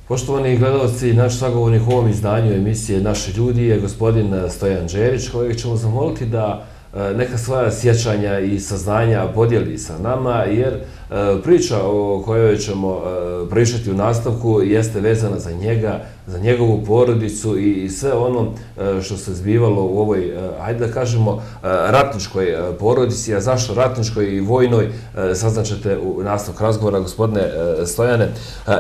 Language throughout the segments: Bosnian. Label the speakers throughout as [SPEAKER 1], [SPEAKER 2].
[SPEAKER 1] Poštovani gledalci, naš sagovornik u ovom izdanju emisije Naši ljudi je gospodin Stojan Đerić, kojeg ćemo zamoliti da neka svoja sjećanja i saznanja podijeli sa nama, jer priča o kojoj ćemo pričati u nastavku jeste vezana za njega, za njegovu porodicu i sve ono što se zbivalo u ovoj, hajde da kažemo, ratničkoj porodici. A zašto ratničkoj i vojnoj, saznaćete u nastavku razgovora, gospodine Stojane.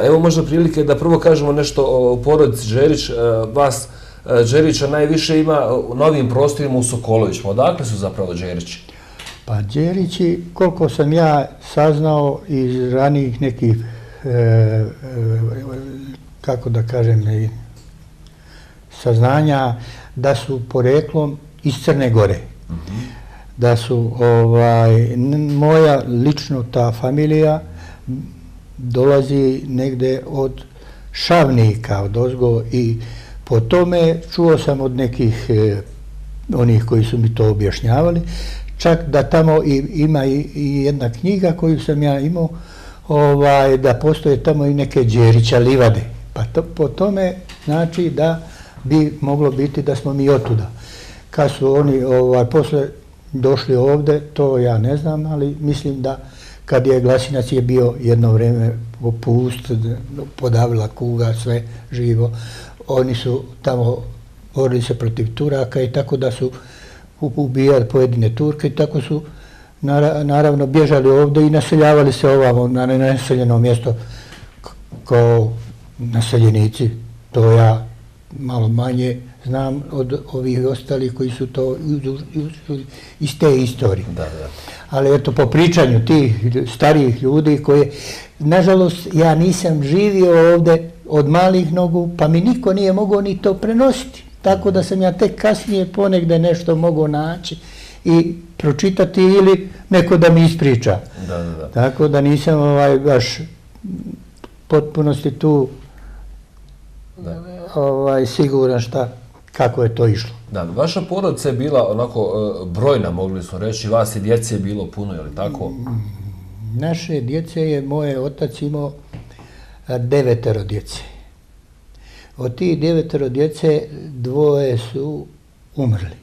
[SPEAKER 1] Evo možda prilike da prvo kažemo nešto o porodici Đerić. Vas Đerića najviše ima u novim prostorima u Sokolovićima. Odakle su zapravo Đerići?
[SPEAKER 2] Pa Đerići, koliko sam ja saznao iz ranijih nekih, kako da kažem, saznanja, da su poreklom iz Crne Gore. Da su, moja lično ta familija dolazi negde od Šavnika, od ozgo, i po tome čuo sam od nekih onih koji su mi to objašnjavali, čak da tamo ima i jedna knjiga koju sam ja imao, da postoje tamo i neke Đerića livade. Pa po tome znači da bi moglo biti da smo mi otuda. Kad su oni posle došli ovde, to ja ne znam, ali mislim da kad je Glasinac je bio jedno vreme pust, podavila kuga, sve živo, oni su tamo borili se protiv Turaka i tako da su ubijali pojedine Turke i tako su naravno bježali ovdje i naseljavali se ovamo na nenaseljeno mjesto kao naseljenici. To ja malo manje znam od ovih ostalih koji su to iz te istorije. Ali eto, po pričanju tih starijih ljudi koje, nažalost, ja nisam živio ovdje od malih nogu, pa mi niko nije mogao ni to prenositi. Tako da sam ja tek kasnije ponegde nešto mogao naći i pročitati ili neko da mi ispriča. Tako da nisam baš potpunosti tu siguran kako je to išlo.
[SPEAKER 1] Da, vaša porodica je bila onako brojna, mogli smo reći, vas i djece je bilo puno, je li tako?
[SPEAKER 2] Naše djece je, moje otac imao 9 djece. Od tih 9 djece 2 su umrli.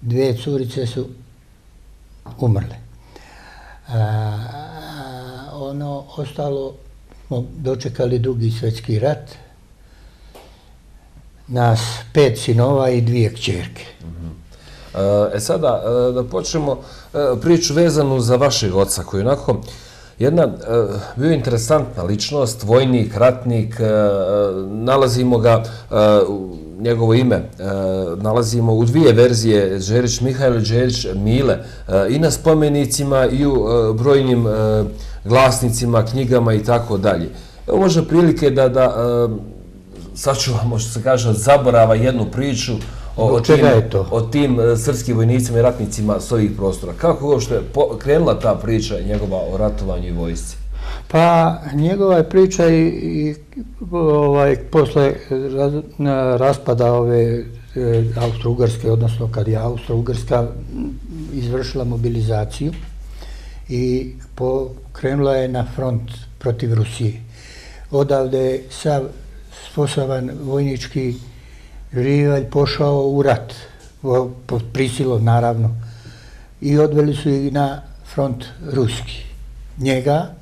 [SPEAKER 2] 2 curice su umrle. Ostalo smo dočekali Drugi svjetski rat. Nas 5 sinova i 2 kćerke.
[SPEAKER 1] Sada da počnemo priču vezanu za vašeg oca, koji je onako jedna bio interesantna ličnost, vojnik, ratnik, nalazimo ga, njegovo ime, nalazimo u 2 verzije, Đerić Mihajlo, Đerić Mile, i na spomenicima i u brojnim glasnicima, knjigama i tako dalje. Evo možda prilike da sačuvamo, što se kaže, od zaborava jednu priču o tim srpskim vojnicima i ratnicima s ovih prostora. Kako je uopšte krenula ta priča njegova o ratovanju i vojsci?
[SPEAKER 2] Pa njegova je priča i posle raspada ove Austro-Ugarske, odnosno kad je Austro-Ugarska izvršila mobilizaciju i krenula je na front protiv Rusije. Odavde je sav sposoban vojnički živalj pošao u rat, pod prisilom naravno, i odveli su ih na front ruski. Njega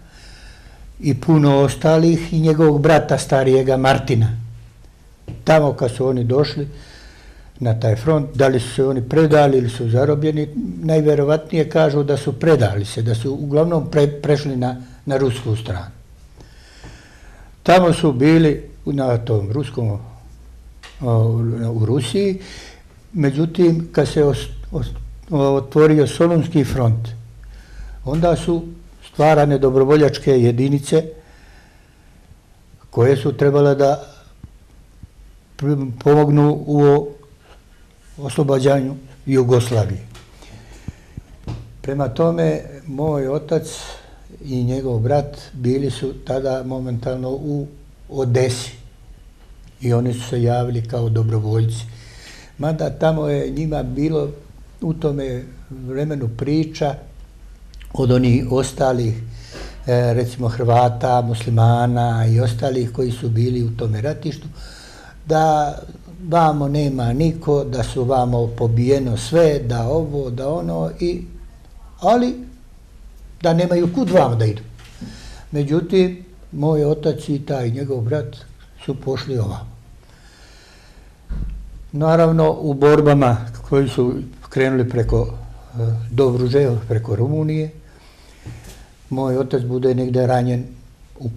[SPEAKER 2] i puno ostalih i njegovog brata starijega Martina. Tamo kad su oni došli na taj front, da li su se oni predali ili su zarobljeni, najvjerovatnije kažu da su predali se, da su uglavnom prešli na rusku stranu. Tamo su bili na tom ruskom, u Rusiji, međutim, kad se otvorio Solunski front, onda su stvarane dobrovoljačke jedinice koje su trebale da pomognu u oslobađanju Jugoslavije. Prema tome, moj otac i njegov brat bili su tada momentalno u Odesi i oni su se javili kao dobrovoljci. Mada tamo je njima bilo u tome vremenu priča od onih ostalih, recimo Hrvata, muslimana i ostalih koji su bili u tome ratištu, da vamo nema niko, da su vamo pobijeno sve, da ovo, da ono, ali da nemaju kud vamo da idu. Međutim, moj otac i taj njegov brat su pošli ovamo. Naravno, u borbama koji su krenuli preko Dobruže, preko Rumunije, moj otac bude negdje ranjen u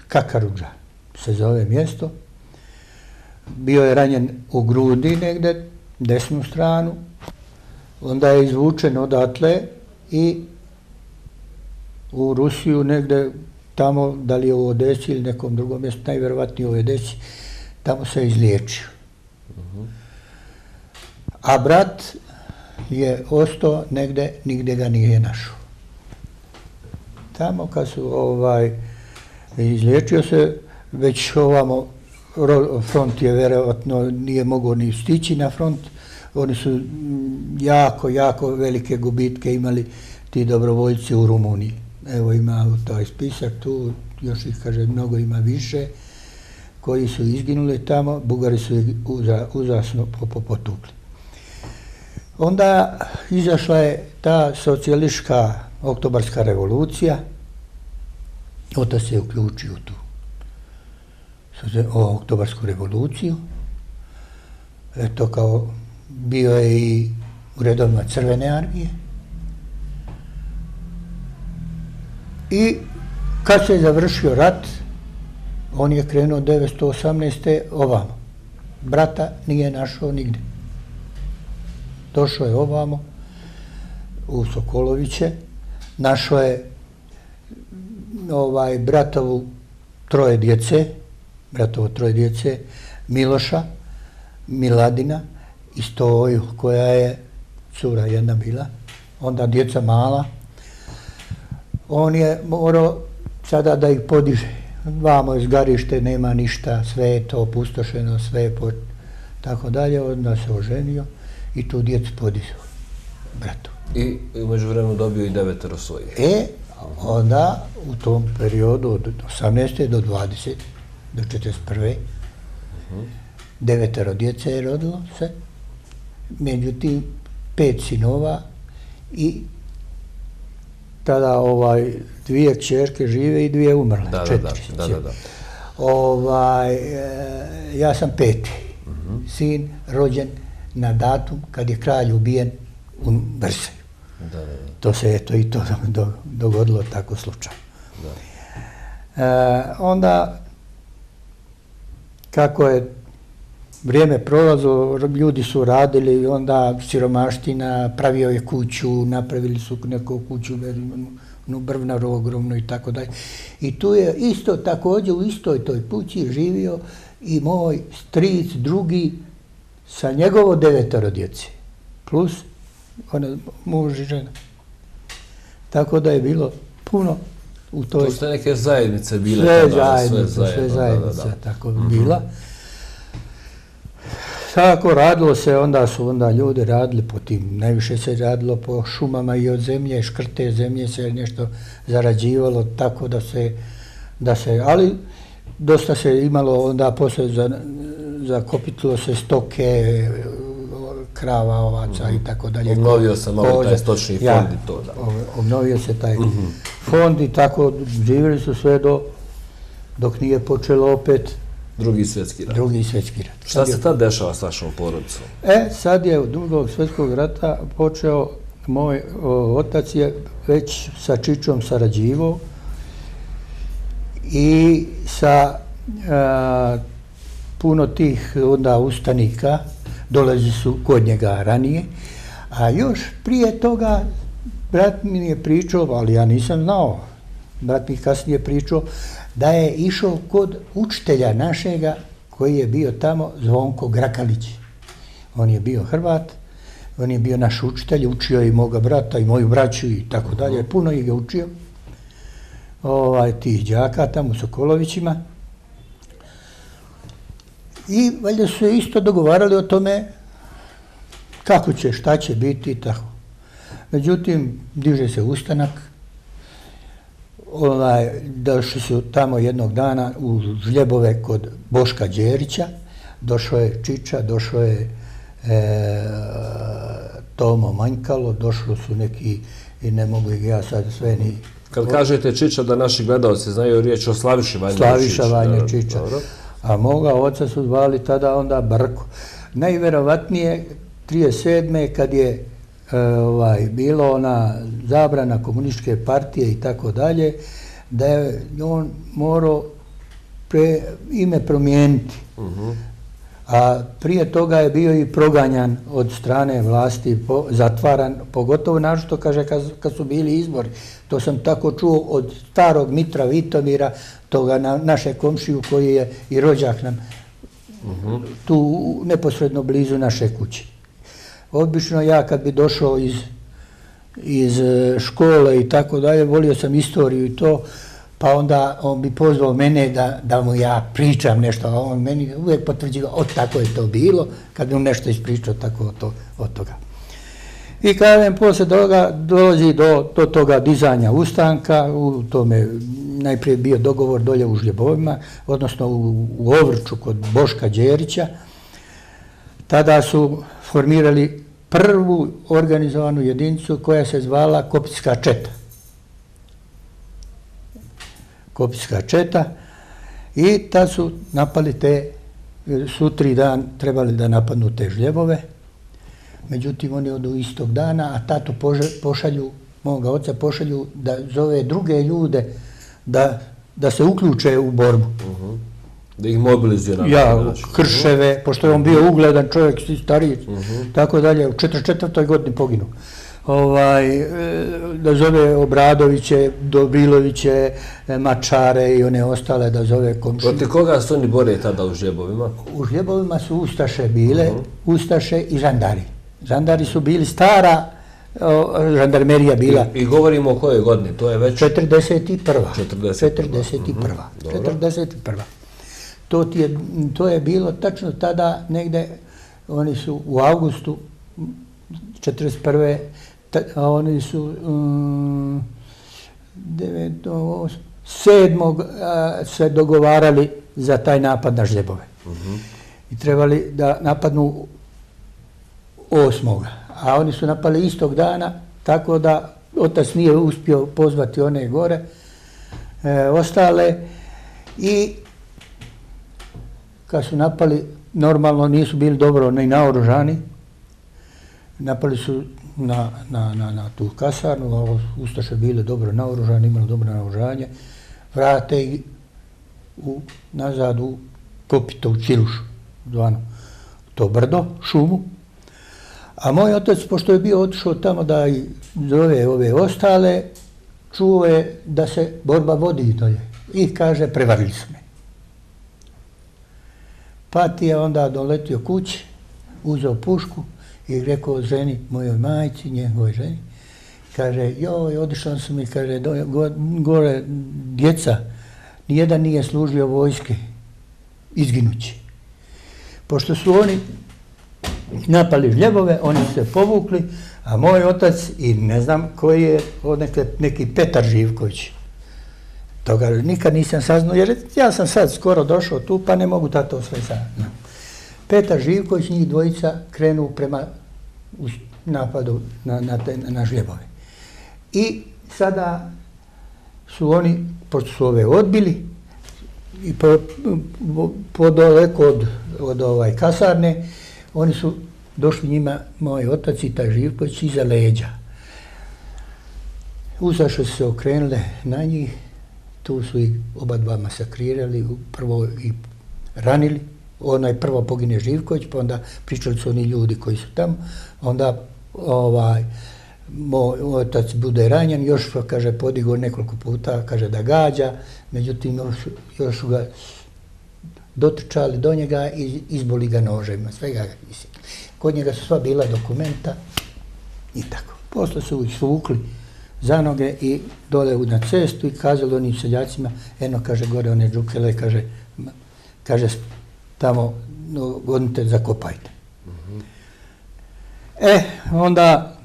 [SPEAKER 2] Kakarudža se zove mjesto. Bio je ranjen u grudi negdje, desnu stranu, onda je izvučen odatle i u Rusiju negdje tamo, da li je u Odesi ili nekom drugom mjestu, najvjerovatnije u Odesi, tamo se izliječio. A brat je ostao negdje, nigdje ga nije našao. Tamo kad su izliječio se, već ovamo front je vjerojatno nije mogao ni stići na front, oni su jako velike gubitke imali ti dobrovoljci u Rumuniji. Evo ima taj spisak tu, još ih kaže mnogo ima više, koji su izginuli tamo, Bugari su ih užasno potukli. Onda izašla je ta socijalistička oktobarska revolucija, otac se uključio u tu oktobarsku revoluciju, eto kao bio je i u redovima Crvene armije i kad se je završio rat, on je krenuo 1918. ovamo. Brata nije našao nigdje. Došao je ovamo u Sokoloviće, našao je bratovo troje djece, Miloša, Miladina i Stoju, koja je cura jedna bila, onda djeca mala. On je morao sada da ih podiže. Vamo izgarište, nema ništa, sve je to opustošeno, sve je tako dalje, onda se oženio i tu djecu podizao, bratu.
[SPEAKER 1] I umeđu vremenu dobio i 9 svojih.
[SPEAKER 2] Onda u tom periodu od 18. do 20. do 41. 9 djece je rodilo se, međutim 5 sinova i tada 2 kćerke žive i 2 umrle, 4.
[SPEAKER 1] Da.
[SPEAKER 2] Ja sam 5. sin rođen na datum kad je kralj ubijen u Vrseju. To se eto i to dogodilo tako slučajno. Onda, kako je vrijeme prolazilo, ljudi su radili, onda siromaština, pravio je kuću, napravili su neku kuću, brvnaru ogromnu i tako dalje. I tu je isto također u istoj toj kući živio i moj stric drugi sa njegovo 9 djece, plus muž i žena. Tako da je bilo puno u toj...
[SPEAKER 1] To ste neke zajednice bile?
[SPEAKER 2] Sve zajednice tako bila. Tako radilo se, onda su ljudi radili po tim, najviše se radilo po šumama i od zemlje, škrte zemlje se nešto zarađivalo, tako da se, ali dosta se imalo onda poslije zakopitilo se stoke, krava, ovaca i tako dalje.
[SPEAKER 1] Obnovio se malo taj stočni fond i to, da.
[SPEAKER 2] Obnovio se taj fond i tako živjeli su sve dok nije počelo opet
[SPEAKER 1] Drugi svjetski rat. Šta se tad dešava s vašom porodicom?
[SPEAKER 2] Sad je od Drugog svjetskog rata počeo, moj otac je već sa Čičom sarađivao i sa puno tih onda ustanika, dolazi su kod njega ranije, a još prije toga brat mi je pričao, ali ja nisam znao, brat mi kasnije pričao, da je išao kod učitelja našega koji je bio tamo, Zvonko Grakalić. On je bio Hrvat, on je bio naš učitelj, učio i moga brata i moju braću i tako dalje, puno ih je učio, tih đaka tamo u Sokolovićima. I valjda su se isto dogovarali o tome kako će, šta će biti i tako. Međutim, diže se ustanak, došli su tamo jednog dana u Žljebove kod Boška Đerića, došao je Čiča, došao je Tomo Manjkalo, došli su neki, i ne mogu ih ja sad sve ni...
[SPEAKER 1] Kad kažete Čiča, da naši gledalci znaju riječ o Slaviši Vanje Čiča.
[SPEAKER 2] Slaviša Vanje Čiča. A moga oca su zvali tada onda Brko. Najvjerovatnije 37. kad je bilo ona zabrana komunističke partije i tako dalje, da je on morao ime promijeniti. A prije toga je bio i proganjan od strane vlasti, zatvaran, pogotovo našto, kaže, kad su bili izbori. To sam tako čuo od starog Mitra Vitomira, toga naše komšiju koji je i rođak nam, tu neposredno blizu naše kuće. Obično ja kad bi došao iz škole i tako dalje, volio sam istoriju i to, pa onda on bi pozvao mene da mu ja pričam nešto, a on meni uvijek potvrđivao, tako je to bilo, kad bi mu nešto ispričao tako od toga. I kažem, poslije toga dolazi do toga dizanja ustanka, u tome najprije bio dogovor dolje u Žljebovima, odnosno u Ovrču kod Boška Đerića. Tada su formirali prvu organizovanu jedinicu koja se zvala Kopitska četa. Kopitska četa, i tad su napali sutri dan trebali da napadnu te Žljebove. Međutim, oni odu istog dana, a tatu pošalju, moga oca pošalju da zove druge ljude da se uključe u borbu.
[SPEAKER 1] Da ih mobilizira.
[SPEAKER 2] Ja, Krševe, pošto je on bio ugledan čovjek, stariji, tako dalje, u 44. godini poginuo. Da zove Obradoviće, Dobriloviće, Mačare i one ostale, da zove komšije.
[SPEAKER 1] Protiv koga su oni bore tada u Žljebovima?
[SPEAKER 2] U Žljebovima su ustaše bile, ustaše i žandari. Žandari su bili stara, žandarmerija bila.
[SPEAKER 1] I govorimo o kojoj godini, to je već...
[SPEAKER 2] 41. 41. To je bilo tačno tada negde, oni su u avgustu 41. A oni su 7. se dogovarali za taj napad na Žljebove. I trebali da napadnu 8. A oni su napali istog dana, tako da otac nije uspio pozvati one gore, ostale, i kad su napali, normalno nisu bili dobro ni naoružani, napali su na tu kasarnu, a ustaše bile dobro naoružani, imali dobro naoružanje, vrate ih nazad u Kopito, u Čilušu, zvano to brdo, šumu. A moj otac, pošto je bio otišao tamo da zove ove ostale, čuo je da se borba vodi dolje i kaže, prevarili su me. Pa ti je onda doletio kući, uzeo pušku i rekao ženi, mojoj majci, njegovoj ženi, kaže, joj, otišao su mi, kaže, gore djeca, nijedan nije služio vojske, izginući. Pošto su oni napali Žljebove, oni su se povukli, a moj otac, i ne znam koji je, neki Petar Živković, toga nikad nisam saznao, jer ja sam sad skoro došao tu, pa ne mogu tato sve saznao. Petar Živković, njih dvojica krenu prema napadu na Žljebove. I sada su oni, pošto su ove odbili, i podaleko od kasarne, oni su došli njima, moj otac i taj Živković, iza leđa. Ustaše su se okrenule na njih, tu su ih oba dva masakrirali, prvo i ranili, prvo pogine Živković, pa onda pričali su oni ljudi koji su tamo, onda moj otac bude ranjen, još, kaže, podigao nekoliko puta, kaže da gađa, međutim još su ga dotrčali do njega i izboli ga noževima, svega ga isekli. Kod njega su sva bila dokumenta i tako. Posle su ih svukli za noge i dole na cestu i kazali onim seljacima, eno, kaže, gore one džukele, kaže tamo, odnite, zakopajte. Onda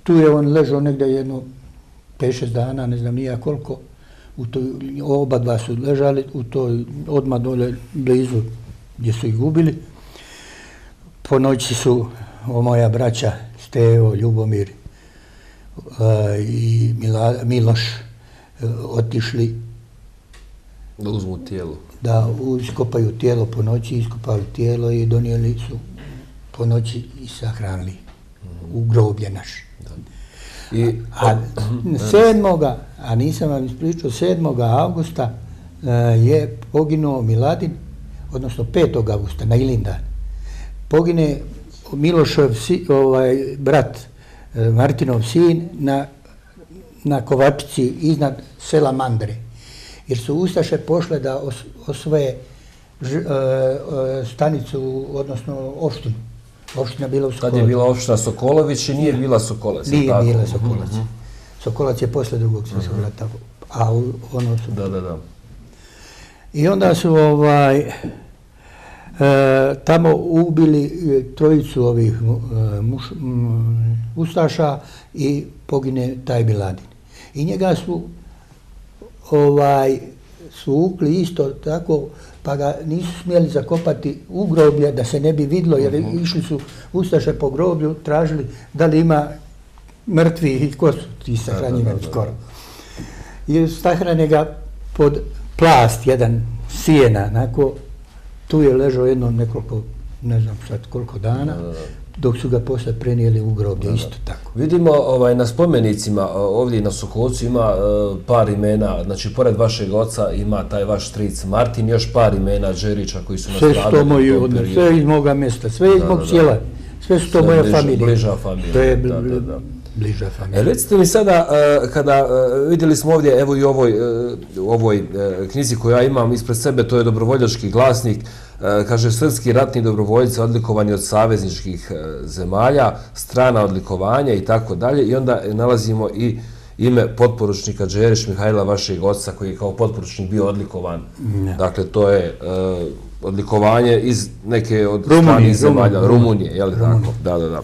[SPEAKER 2] tu je on ležao negdje jedno 5-6 dana, ne znam nija koliko, oba dva su ležali u toj odmah dole blizu gdje su ih gubili. Po noći su moja braća Stevo, Ljubomir i Miloš otišli
[SPEAKER 1] da uzmu tijelo.
[SPEAKER 2] Da iskopaju tijelo po noći, iskopali tijelo i donijeli su po noći i sahranili u groblje naše. A 7. a nisam vam ispričao, 7. avgusta je poginuo Miladin, odnosno 5. avgusta na Ilindan. Pogine Milošov brat, Martinov sin, na Kovačici iznad sela Mandre. Jer su ustaše pošle da osvoje stanicu, odnosno opštinu. Opština bila u Sokolac.
[SPEAKER 1] Tad je bila opština Sokolović i nije bila Sokolac.
[SPEAKER 2] Nije bila Sokolac. Sokolac je posle Drugog svjetskog rata. A ono su...
[SPEAKER 1] Da.
[SPEAKER 2] I onda su tamo ubili trojicu ovih ustaša i pogine taj Miladin. I njega su svukli isto tako, pa ga nisu smjeli zakopati u groblje da se ne bi vidlo, jer išli su ustaše po groblju, tražili da li ima mrtvi i ko su ti sahranjeni skoro. I sahrane ga pod plast jedan sijena, onako, tu je ležao jedno nekoliko, ne znam sad koliko dana, dok su ga posle prenijeli u groblje, isto tako.
[SPEAKER 1] Vidimo na spomenicima, ovdje na Sokolcu ima par imena, znači pored vašeg oca ima taj vaš stric Martin, još par imena Đerića koji su nastradali.
[SPEAKER 2] Sve su to moji odnosi, sve iz moga mjesta, sve iz mog sjela, sve su to moja familija.
[SPEAKER 1] Bliža familija.
[SPEAKER 2] To je bliža familija.
[SPEAKER 1] Recite mi sada, kada vidjeli smo ovdje, evo i u ovoj knjizi koju ja imam ispred sebe, to je Dobrovoljački glasnik, kaže srpski ratni dobrovoljci odlikovani od savezničkih zemalja, strana odlikovanja i tako dalje, i onda nalazimo i ime potporučnika Đerić Mihajla, vašeg oca, koji je kao potporučnik bio odlikovan. Dakle, to je odlikovanje iz neke od stranih zemalja, Rumunije, je li tako? Da.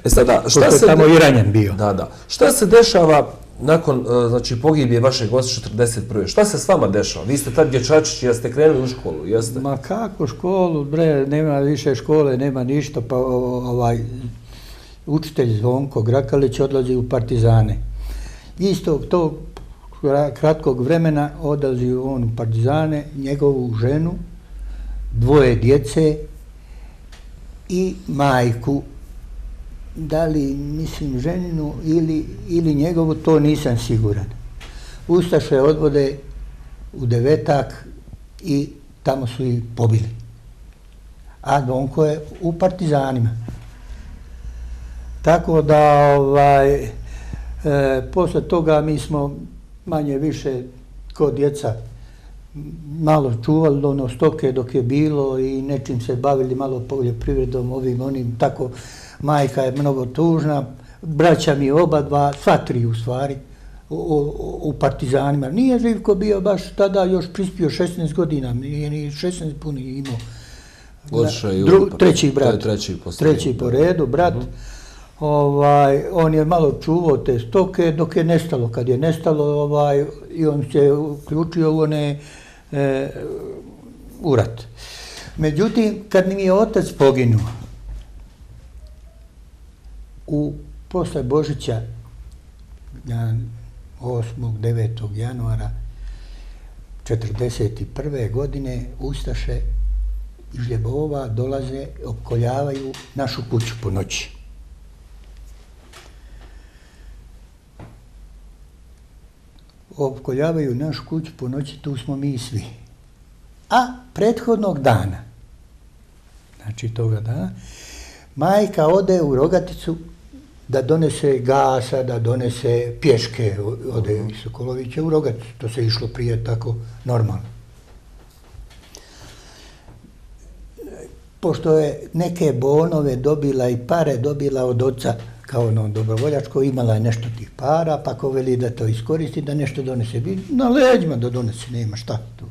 [SPEAKER 1] Sada,
[SPEAKER 2] šta se tamo i ranjen bio.
[SPEAKER 1] Šta se dešava nakon, znači, pogibije vašeg oca 41. Šta se s vama dešava? Vi ste tad dječačići, jeste krenuli u školu, jeste?
[SPEAKER 2] Ma kako školu, bre, nema više škole, nema ništa, pa učitelj Zvonko Grakalić odlazi u partizane. Istog tog kratkog vremena odlazi on u partizane, njegovu ženu, 2 djece i majku. Da li, mislim, ženinu ili njegovu, to nisam siguran. Ustaše odvode u Devetak i tamo su ih pobili. A Donko je u partizanima. Tako da, posle toga mi smo manje više kod djeca malo čuvali stoke dok je bilo i nečim se bavili, malo poljoprivredom, ovim, onim, tako. Majka je mnogo tužna, braća mi oba dva, sva 3 u stvari, u partizanima. Nije Živko bio baš tada još prispio 16 godina, nije ni 16 puni imao. Treći brat, treći po redu, brat. On je malo čuvao te stoke dok je nestalo. Kad je nestalo, i on se uključio u u rat. Međutim, kad mi je otac poginuo, posle Božića, 8. 9. januara 1941. godine, ustaše iz Ljebova dolaze, opkoljavaju našu kuću po noći. Opkoljavaju našu kuću po noći, tu smo mi svi. A prethodnog dana, znači toga dana, majka ode u Rogaticu da donese gasa, da donese pješke, ode iz Sokolovića u Rogaticu. To se išlo prije tako normalno. pošto je neke bonove dobila i pare dobila od oca, kao ono dobrovoljačko, imala je nešto tih para, pa ko veli da to iskoristi, da nešto donese, na leđima da donese, nema šta tu.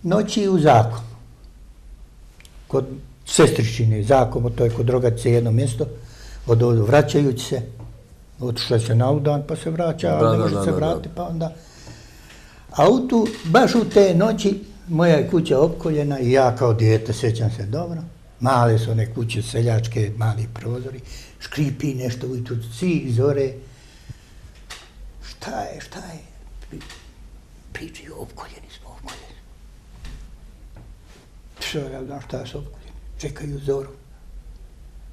[SPEAKER 2] Noći u Zakon, kod sestričine Zakon, to je kod Rogačice jedno mjesto, vraćajući se, otišla se na udan, pa se vraća, ali ne može se vratiti, pa onda... A baš u te noći, moja je kuća opkoljena i ja kao dijete, sjećam se dobro, male su one kuće seljačke, mali prozori, škripi nešto ujutru, cih zore. Šta je? Pričaju, opkoljeni smo, opkoljeni. Što ja znam šta su opkoljeni? Čekaju zoru.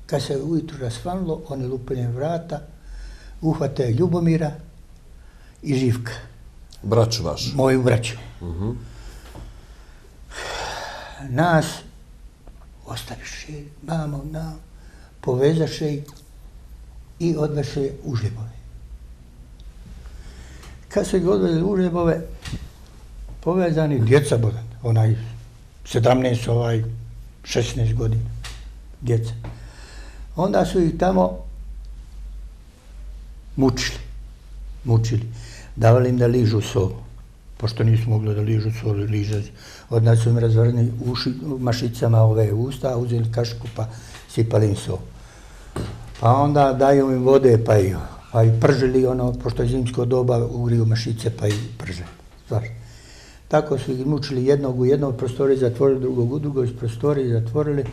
[SPEAKER 2] Kad se ujutru rasvanulo, oni lupanje vrata, uhvate Ljubomira i Živka.
[SPEAKER 1] Braću vaš?
[SPEAKER 2] Moju braću. Nas ostaviše, mamo, povezaše i odveše u Žljebove. Kad su ih odveli u Žljebove, povezani, djeca bodan, onaj 17, 16 godina, djeca. Onda su ih tamo mučili. Davali im da ližu sol, pošto nisu mogli da ližu sol, od nas su im razvrni mašicama ove usta, uzeli kašku pa sipali im sol. Pa onda daju im vode pa i pržili ono, pošto je zimsko doba, ugriju mašice pa i prže. Tako su ih mučili jednog u jednog prostorije zatvorili, drugog u drugoj prostoriji zatvorili,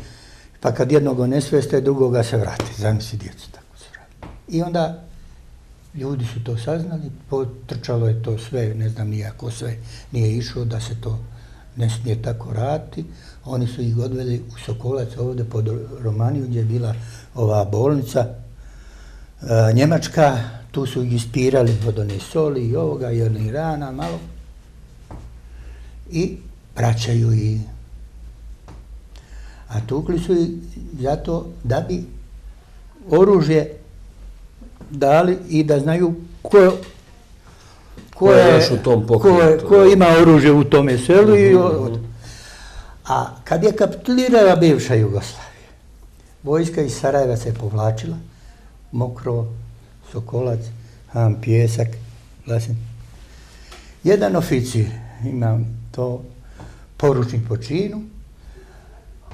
[SPEAKER 2] pa kad jednog onesveste, drugoga se vrati, zamisli djecu, tako se vrati. I onda ljudi su to saznali, potrčalo je to sve, ne znam nijako sve nije išlo da se to ne smije tako raditi. Oni su ih odveli u Sokolac ovdje pod Romaniju gdje je bila ova bolnica njemačka, tu su ih ispirali od one soli i ovoga i one rana malo i vraćaju ih. A tukli su ih zato da bi oružje dali i da znaju ko ima oružje u tome selu. A kad je kapitulirala bivša Jugoslavija, vojska iz Sarajeva se povlačila, Mokro, Sokolac, Pijesak, Vlasin. Jedan oficir, imam to, poručnik po činu,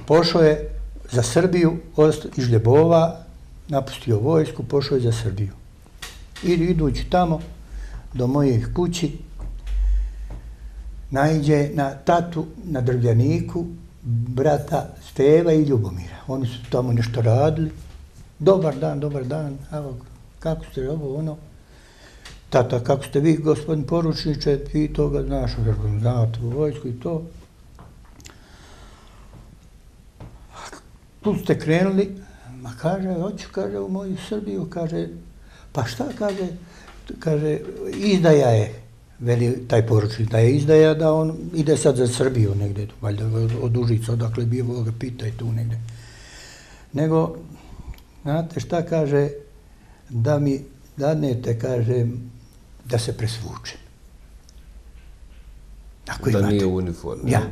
[SPEAKER 2] pošao je za Srbiju iz Žljebova, napustio vojsku, pošao je za Srbiju. I idući tamo, do mojih kući, naiđe na tatu na Drvljaniku, brata Steva i Ljubomira. Oni su tamo nešto radili. Dobar dan, evo, kako ste ovo, ono? Tata, kako ste vi, gospodin poručniče, ti toga znaš, znate u vojsku i to. Tu ste krenuli, ma kaže, hoću, kaže, u moju Srbiju, kaže, pa šta, kaže, izdaja je, veli taj poručnik, da je izdaja da on ide sad za Srbiju negdje, valjda od Užica, odakle bio, ga pitaj tu negdje. Nego, znate šta kaže, da mi dadnete, kaže, da se presvučem.
[SPEAKER 1] Da nije u uniformi.
[SPEAKER 2] Ja.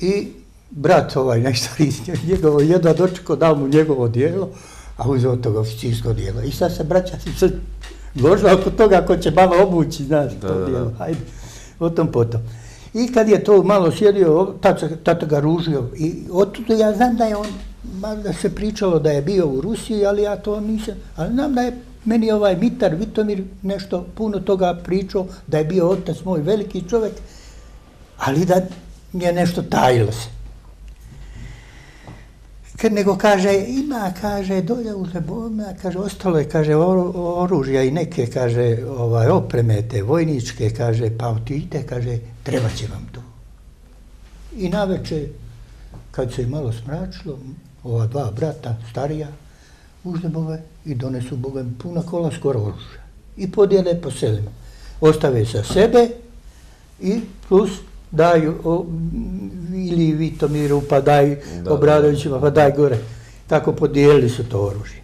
[SPEAKER 2] I brat ovaj najstariji, njegovo jedva dočekao, dao mu njegovo dijelo, a uzeo toga oficirsko dijelo. I sad se braća se ložila oko toga ko će mama obući, znaš, to dijelo. Hajde, o tom potom. I kad je to malo sjedio, tata ga ružio. I otuda ja znam da je on, da se pričalo da je bio u Rusiji, ali ja to nisam. Ali znam da je meni ovaj Mitar Vitomir nešto puno toga pričao, da je bio otac moj veliki čovjek, ali da mi je nešto tajilo se. Nego kaže, ima, kaže, dolje u Žljebovima, kaže, ostalo je, kaže, oružja i neke, kaže, opreme te vojničke, kaže, pa otidite, kaže, treba će vam to. I navečer, kad se malo smračilo, ova dva brata, starija, u Žljebove i donesu Bogom puna kola skoro oružja. I podijele po selima. Ostave sa sebe i plus daju ili Vitomiru, pa daj Obradovićima, pa daj gore. Tako podijelili su to oružje.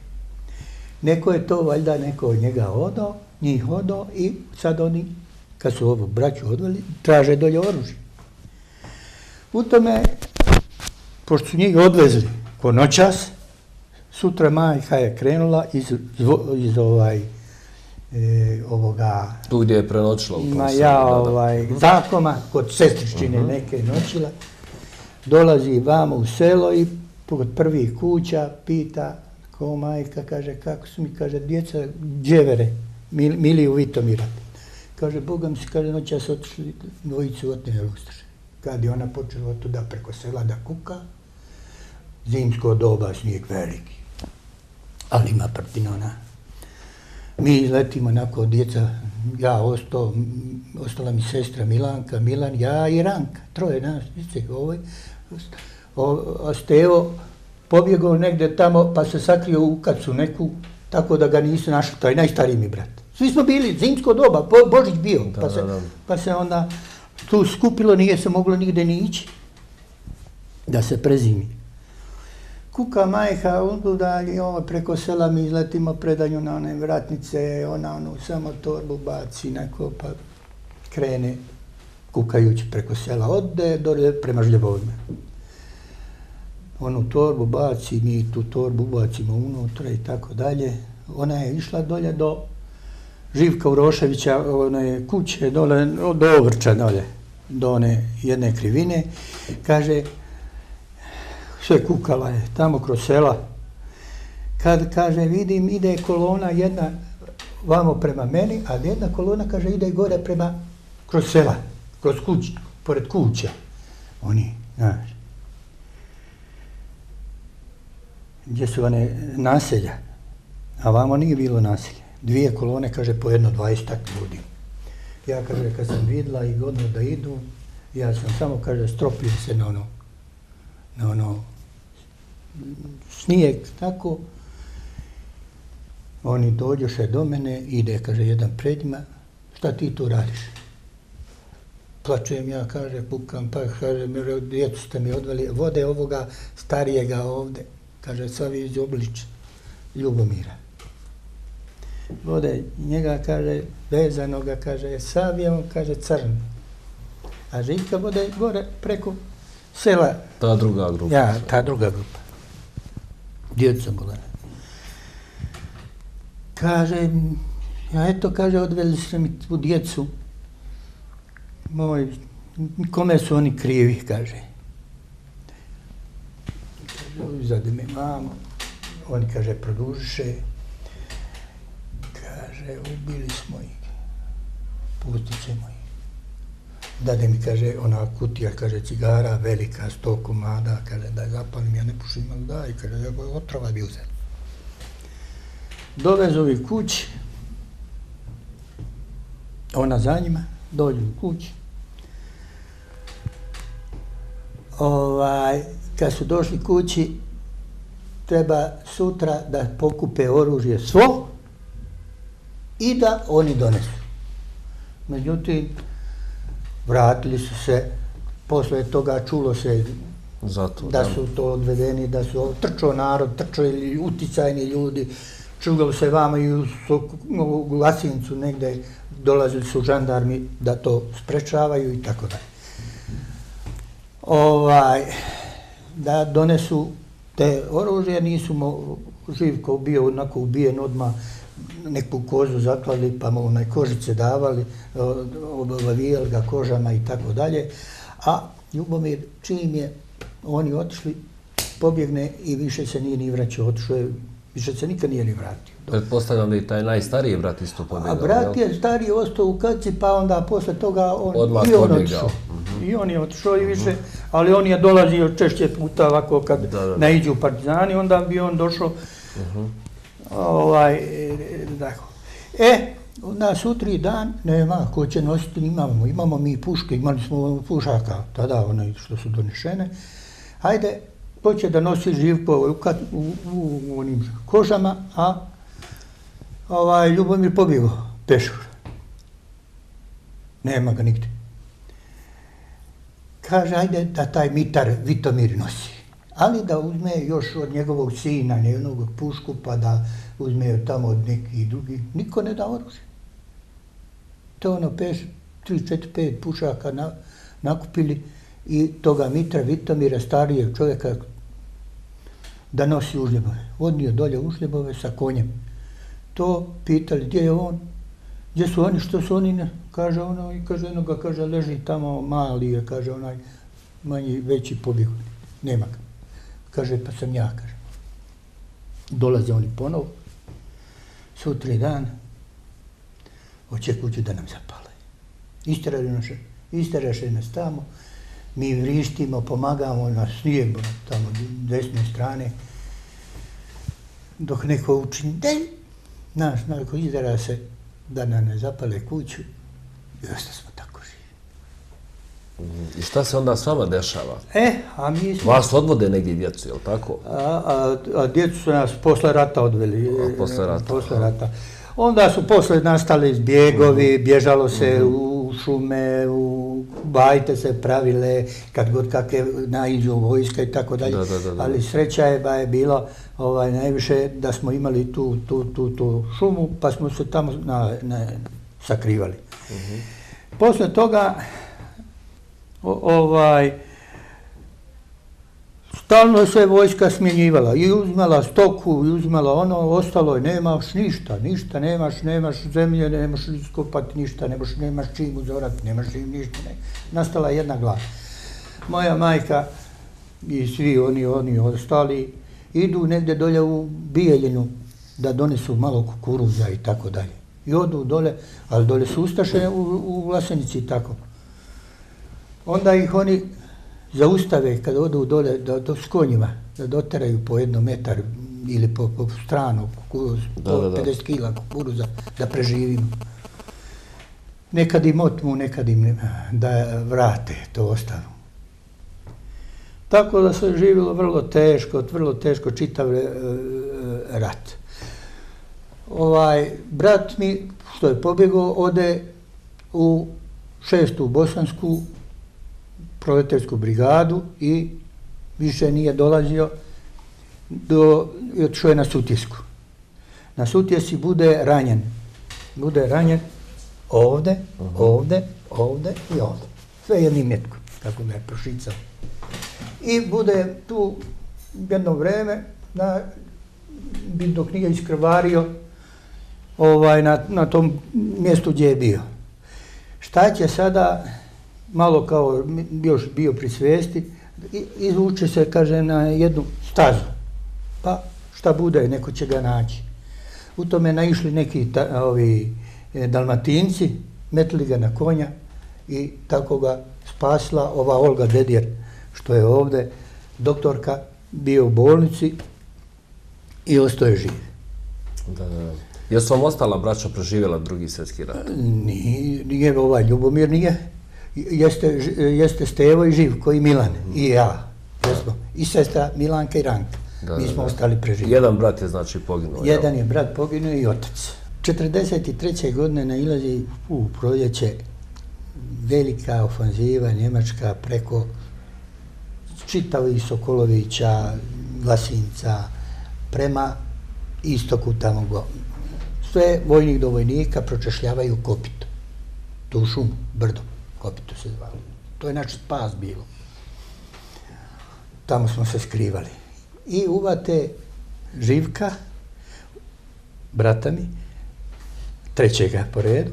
[SPEAKER 2] Neko je to, valjda, neko od njega odao, njih odao i sad oni, kad su ovu braću odveli, traže dolje oružje. U tome pošto su njih odvezli ko noćas, sutra majka je krenula iz ovoga...
[SPEAKER 1] Tu gdje je prenoćila u tom
[SPEAKER 2] zakoma, kod sestričine neke noćila, dolazi vamo u selo i kod prvih kuća pita ko majka, kaže, kako su mi, kaže, djeca dževere, Miliju Vitomira. Kaže, Boga mi se, kaže, noćas otišli dvojicu otnijeli Ustaše. Kad je ona počela tuda preko sela da kuka, zimsko doba, snijeg veliki, ali ima prtinona. Mi izletimo nakon djeca, ja ostala mi sestra Milanka, Milan, ja i Ranka, troje nas, a Stevo pobjegao negdje tamo pa se sakrio u kacu neku, tako da ga nisu našli, to je najstariji mi brat. Svi smo bili, zimsko doba, Božić bio, pa se onda tu skupilo, nije se moglo nigde ni ići da se prezimi. Kuka majka, preko sela mi izletimo predanju na one vratnice, ona onu samo torbu baci neko, pa krene kukajući preko sela, ode dole prema Žljebovima. Onu torbu baci, mi tu torbu bacimo unutra i tako dalje. Ona je išla dolje do Živka Uroševića, one kuće dole, do Ovrča dolje, do one jedne krivine. Kaže, sve kukala je tamo kroz sela. Kad, kaže, vidim, ide kolona jedna vamo prema meni, a jedna kolona, kaže, ide gore kroz sela, kroz kuće, pored kuća. Oni, znaš. Gdje su one naselja, a vamo nije bilo naselja. Dvije kolone, kaže, po jedno 20 ljudi. Ja, kaže, kad sam vidjela i godno da idu, ja sam samo, kaže, stropio se na ono snijeg, tako. Oni dođoše do mene, ide, kaže, jedan pred njima, šta ti tu radiš? Plačujem ja, kaže, pukam, pa kaže, djecu ste mi odveli, vode ovoga starijega ovde, kaže, Savić Oblić, Ljubomira. Vode njega, kaže, vezanoga, kaže, Savijem, kaže, crn. A Živka vode gore preko sela.
[SPEAKER 1] Ta druga grupa.
[SPEAKER 2] Ja, ta druga grupa. Djeca bila. Kaže, ja eto, kaže, odveli ste mi tu djecu. Kome su oni krivi, kaže. Uzade me mamo, oni, kaže, produžiše. Kaže, ubili smo ih, pustit ćemo ih. Dade mi, kaže, ona kutija, kaže, cigara, velika, 100 komada, kaže, daj zapalim, ja ne pušim, ali daj, kaže, otrova bi uzeli. Dovezu ih kući, ona za njima, dođu u kući. Kad su došli kući, treba sutra da pokupe oružje svo i da oni donesu. Međutim, vratili su se, posle toga čulo se da su to odvedeni, da su trčao narod, trčao uticajni ljudi, čulo se vama i u Glasincu negde dolazili su žandarmi da to sprečavaju i tako dalje. Da donesu te oružje, nisu Živko bio onako ubijen odmah, neku kozu zaklali pa mu kožice davali, obavijali ga kožama i tako dalje. A Ljubomir, čim je oni otišli, pobjegne i više se nije ni vraćao, otišao je, više se nikad nije ni vratio.
[SPEAKER 1] Pretpostavljam da i taj najstariji brat isto pobjegao.
[SPEAKER 2] A brat je stariji ostao u Kaci, pa onda posle toga on otišao. I on je otišao i više, ali on je dolazio češće puta ovako kad naiđu partizani, onda bi on došao. Na sutri dan, nema, ko će nositi, imamo mi puške, imali smo pušaka, tada one što su donešene. Hajde, ko će da nosi Živko u onim kožama, a Ljubomir pobjegao pešur. Nema ga nigde. Kaže, ajde da taj mitar Vitomir nosi, ali da uzme još od njegovog sina, njegovog pušku, pa da uzme tamo od nekih drugih. Niko ne da oružje. To 3, 4, 5 pušaka nakupili i toga Mitra Vitomira, starijeg čovjeka, da nosi užljebove. Odnio dolje užljebove sa konjem. To pitali gdje je on, gdje su oni, što su oni, kaže ono, i kaže jednoga, kaže leži tamo mali je, kaže onaj manji, veći pobjeg, nema ga. Kaže pa sam ja, kaže. Dolaze oni ponovo, sutri dan, hoće kuću da nam zapale. Isteraše nas tamo, mi vrištimo, pomagamo na snijegu, tamo desne strane, dok neko učini, naš narko izdara se da nam ne zapale kuću i ostali smo tako živi.
[SPEAKER 1] I šta se onda s vama dešava?
[SPEAKER 2] A mi smo...
[SPEAKER 1] Vas odvode negdje djecu, je li tako?
[SPEAKER 2] A djecu su nas posle rata odveli.
[SPEAKER 1] Posle rata.
[SPEAKER 2] Posle rata. Onda su posle nastali zbjegovi, bježalo se u šume, u bajte se pravile, kad god kakve naiđu vojska i tako dalje. Ali sreća je bilo najviše da smo imali tu šumu, pa smo se tamo sakrivali. Posle toga stalno se vojska smjenjivala i uzimala stoku i uzimala ono, ostalo je, nemaš ništa, nemaš zemlje, nemaš iskopati ništa, nemaš čim uzorati, nemaš čim ništa. Nastala jedna glad. Moja majka i svi oni ostali idu negdje dolje u Bijeljinu da donesu malo kukuruza i tako dalje. I odu dole, ali dole su ustaše u Vlasenici i tako. Onda ih oni zaustave kad odu dole s konjima, da doteraju po 1 metar ili po stranu kukuruz, po 50 kila kukuruza, da preživimo. Nekad im otmu, nekad im da vrate to ostalo. Tako da se živjelo vrlo teško čitav rat. Brat mi, što je pobjegao, ode u 6. bosansku proletersku brigadu i više nije dolazio i otišao je na Sutjesku. Na Sutjesi bude ranjen ovdje i ovdje. Sve jednim metkom, kako ga je prošicao. I bude tu jedno vreme, dok nije iskrvario na tom mjestu gdje je bio. Šta će sada, malo kao još bio pri svijesti, izvuče se, kaže, na jednu stazu. Pa šta bude, neko će ga naći. U tome naišli neki Dalmatinci, metili ga na konja i tako ga spasila ova Olga Dedjer, što je ovdje doktorka, bio u bolnici i ostao je živ.
[SPEAKER 1] Jesu vam ostala braća preživjela Drugi svjetski rat?
[SPEAKER 2] Nije Ljubomir, nije. Jeste Stevo i Živko i Milan i ja. I sestra Milanka i Ranka. Mi smo ostali preživjeli.
[SPEAKER 1] Jedan brat je znači poginuo?
[SPEAKER 2] Jedan je brat poginuo i otac. 1943. godine nailazi u proljeće velika ofanziva njemačka preko čitavih Sokolovića, Vlasinca, prema istoku tamo. Sve vojnik do vojnika pročešljavaju Kopito. Tu šumu, brdo, Kopito se zvalo. To je naš spas bilo. Tamo smo se skrivali. I uvate Živka, brata mi, trećega po redu,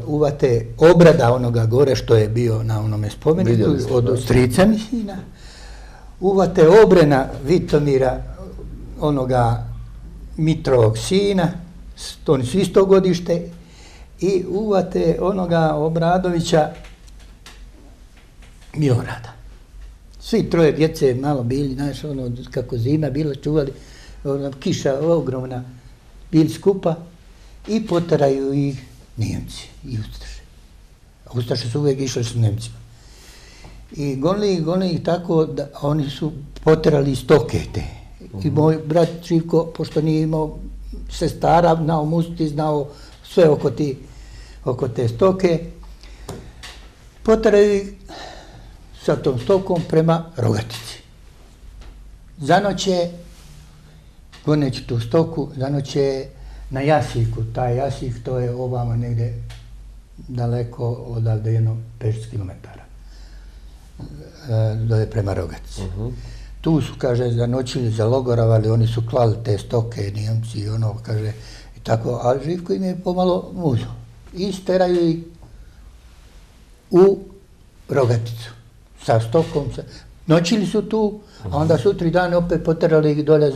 [SPEAKER 2] uvate Obrada onoga gore što je bio na onome spomeniku, od strica mi sina, uvate Obrena Vitomira, onoga Mitrovog sina, oni su isto godište, i uvate onoga Obradovića Milorada. Svi troje djece malo bili, znaš, kako zima bila, čuvali, kiša ogromna, bili skupa i potaraju ih Nijemci i Ustaše. A Ustaše su uvijek išli s Nemcima. I gonili ih tako da oni su poterali stoke te. I moj brat Živko, pošto nije imao sestara, znao musti, znao sve oko te stoke, poteraju ih sa tom stokom prema Rogatici. Zanoće, goneći tu stoku, zanoće na Jasiku. Taj Jasik, to je ovamo negdje daleko odavde jedno 5 kilometara. dole prema Rogac. Tu su, kaže, zanoćili, zalogoravali, oni su klali te stoke, Nijemci i ono, kaže, i tako, a Živko im je pomalo muzo. I steraju ih u Rogaticu sa stokom. Noćili su tu, a onda sutri dan opet poterali ih dole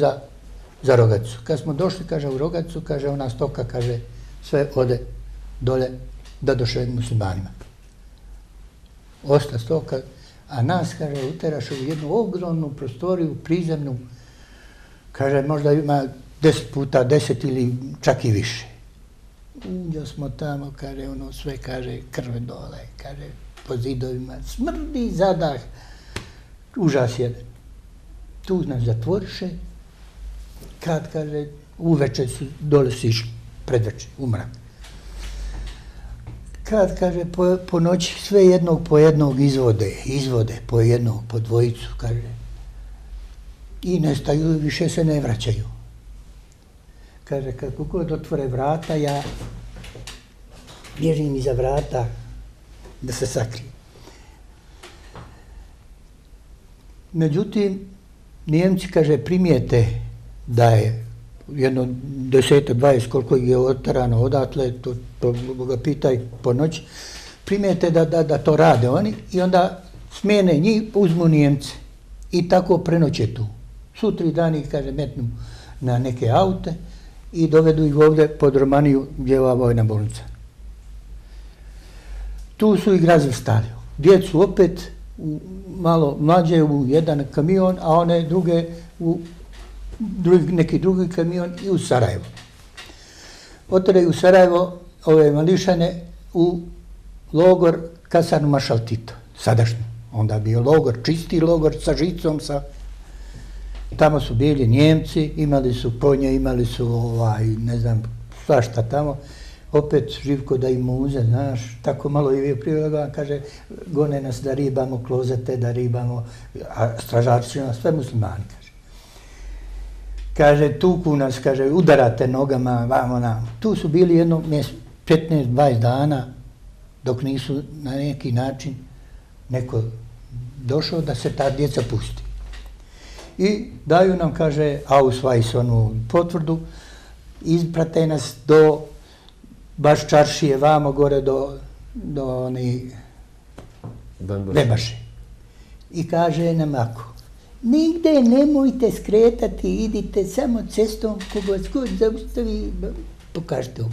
[SPEAKER 2] za Rogacu. Kad smo došli, kaže, u Rogacu, kaže, ona stoka, kaže, sve ode dole da došle muslimanima. Osta stoka, a nas, kaže, uteraš u jednu ogromnu prostoriju, prizemnu, kaže, možda ima 10 puta 10 ili čak i više. Uđo smo tamo, kaže, ono sve, kaže, krve dole, kaže, po zidovima, smrdi zadah, užas jedan. Tu nas zatvoriše, kad, kaže, uveče su, dole su išli, predveče, u mrak. Kad, kaže, po noći sve jednog po jednog izvode po jednog, po dvojicu, kaže. I nestaju, više se ne vraćaju. Kaže, kako god otvore vrata, ja bježim iza vrata da se sakrijem. Međutim, Nijemci, kaže, primijete da je jedno 10-20 koliko ih je oterano odatle, to ga pitaj po noći, primijete da to rade oni i onda smijene njih, uzmu Nijemce i tako prenoće tu. Sutri dan ih, kaže, metnu na neke aute i dovedu ih ovdje pod Romaniju gdje je ova vojna bolnica. Tu su ih razvrstali. Djecu opet malo mlađe u jedan kamion, a one druge u neki drugi kamion i u Sarajevo. Oteraju u Sarajevo ove mališane u logor kasarnu Maršal Tito, sadašnji. Onda bio logor, čisti logor sa žicom, tamo su bili Nijemci, imali su konje, imali su ne znam svašta tamo. Opet Živko da im muze, znaš, tako malo je bio prilagodan, kaže, gone nas da ribamo klozete, da ribamo, a stražarci nas sve muslimani, kaže. Kaže, tuku nas, kaže, udarate nogama, vamo nam. Tu su bili jedno 15-20 dana, dok nisu na neki način neko došao da se ta djeca pusti. I daju nam, kaže, Ausweis, onu potvrdu, isprate nas do baš čaršije, vamo gore do oni Bebaše. I kaže nam ako, nigde nemojte skretati, idite samo cestom, koga vas god zaustavi, pokažite ovo.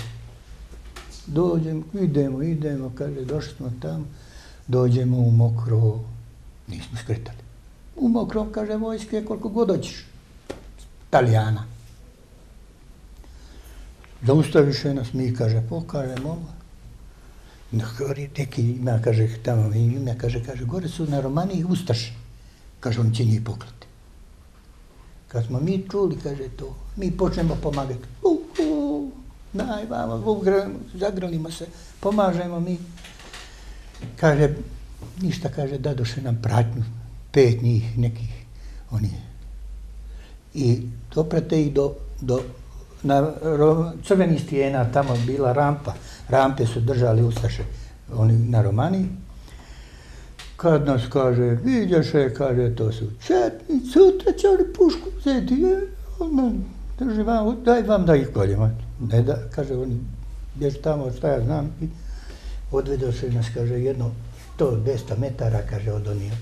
[SPEAKER 2] Dođemo, idemo, kaže, došli smo tamo, dođemo u Mokrovo, nismo skretali. U Mokrovo, kaže, vojske koliko god hoćeš, Talijana. Zaustaviše nas, mi, kaže, pokažemo. Neki ima, kaže, tamo ime, kaže, gore su na Romaniji Ustaše. Kaže, on će njih poklati. Kad smo mi čuli, kaže, to, mi počnemo pomagati. Daj, vamo, zagrlimo se, pomažemo mi. Kaže, ništa, kaže, dadoše nam pratnju, 5 njih, nekih, oni. I doprate ih do na crvenih stijena, tamo bila rampa, rampe su držali Ustaše, oni na Romaniji. Kad nas, kaže, vidjaše, kaže, to su četnici, sutra će oni pušku uzeti, drži vam, daj vam da ih koljemo. Ne da, kaže, oni bježi tamo, šta ja znam, i odvedoše nas, kaže, jedno 100-200 metara, kaže, od onih.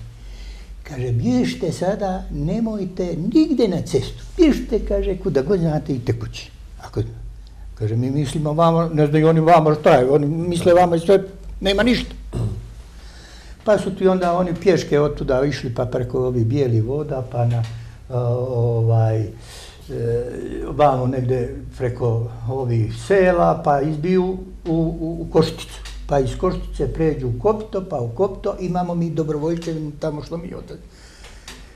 [SPEAKER 2] Kaže, bježite sada, nemojte nigde na cestu, bježite, kaže, kuda god znate, idite kući. Kaže, mi mislimo vama, ne znaju oni vama šta je, oni misle vama i sve, nema ništa. Pa su ti onda oni pješke od tuda išli pa preko ovih bijelih voda, pa na vamo negde preko ovih sela, pa izbiju u Košticu. Pa iz Koštice pređu u Kopito, pa u Kopito imamo mi dobrovoljčevinu tamo što mi odali.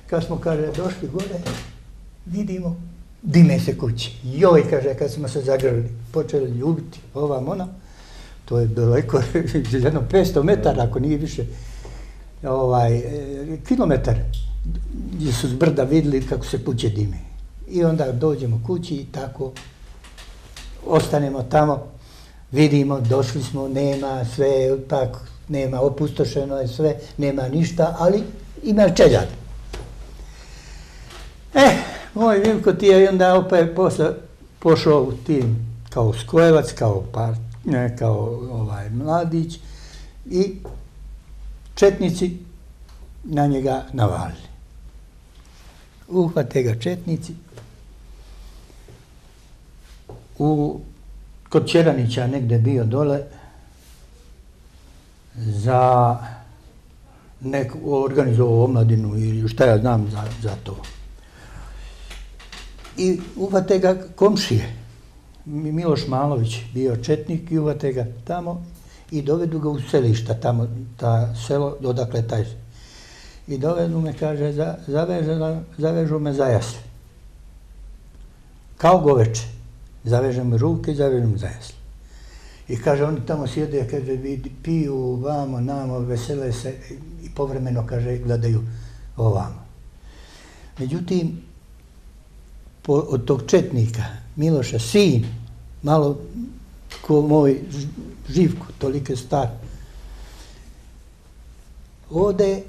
[SPEAKER 2] Kad smo, kaže, došli gore, vidimo, dime se kući. Joj, kaže, kad smo se zagrlili, počeli ljubiti ovam ona, to je daleko, jedno 500 metara, ako nije više, kilometar, gdje su s brda vidjeli kako se kuće dime. I onda dođemo kući i tako ostanemo tamo, vidimo, došli smo, nema sve, tako, nema, opustošeno je sve, nema ništa, ali ima čeljad. Moj Vinko ti je onda opet pošao u tim kao skojevac, kao mladić i četnici na njega navalili. Uhvate ga četnici. Kod Čeranića negde bio dole za neku organizovao omladinu ili šta ja znam za to. I uhvate ga komšije. Miloš Malović bio četnik i uhvate ga tamo i dovedu ga u selišta, tamo, ta selo, odakle taj. I dovedu me, kaže, zavežu me za jasle. Kao goveče. Zavežu me ruke i zavežu me za jasle. I kaže, oni tamo sjede, kaže, piju vamo, namo, vesele se i povremeno, kaže, gledaju ovamo. Međutim, od tog četnika, Miloša, sin, malo ko moj Živko, tolike star, ode,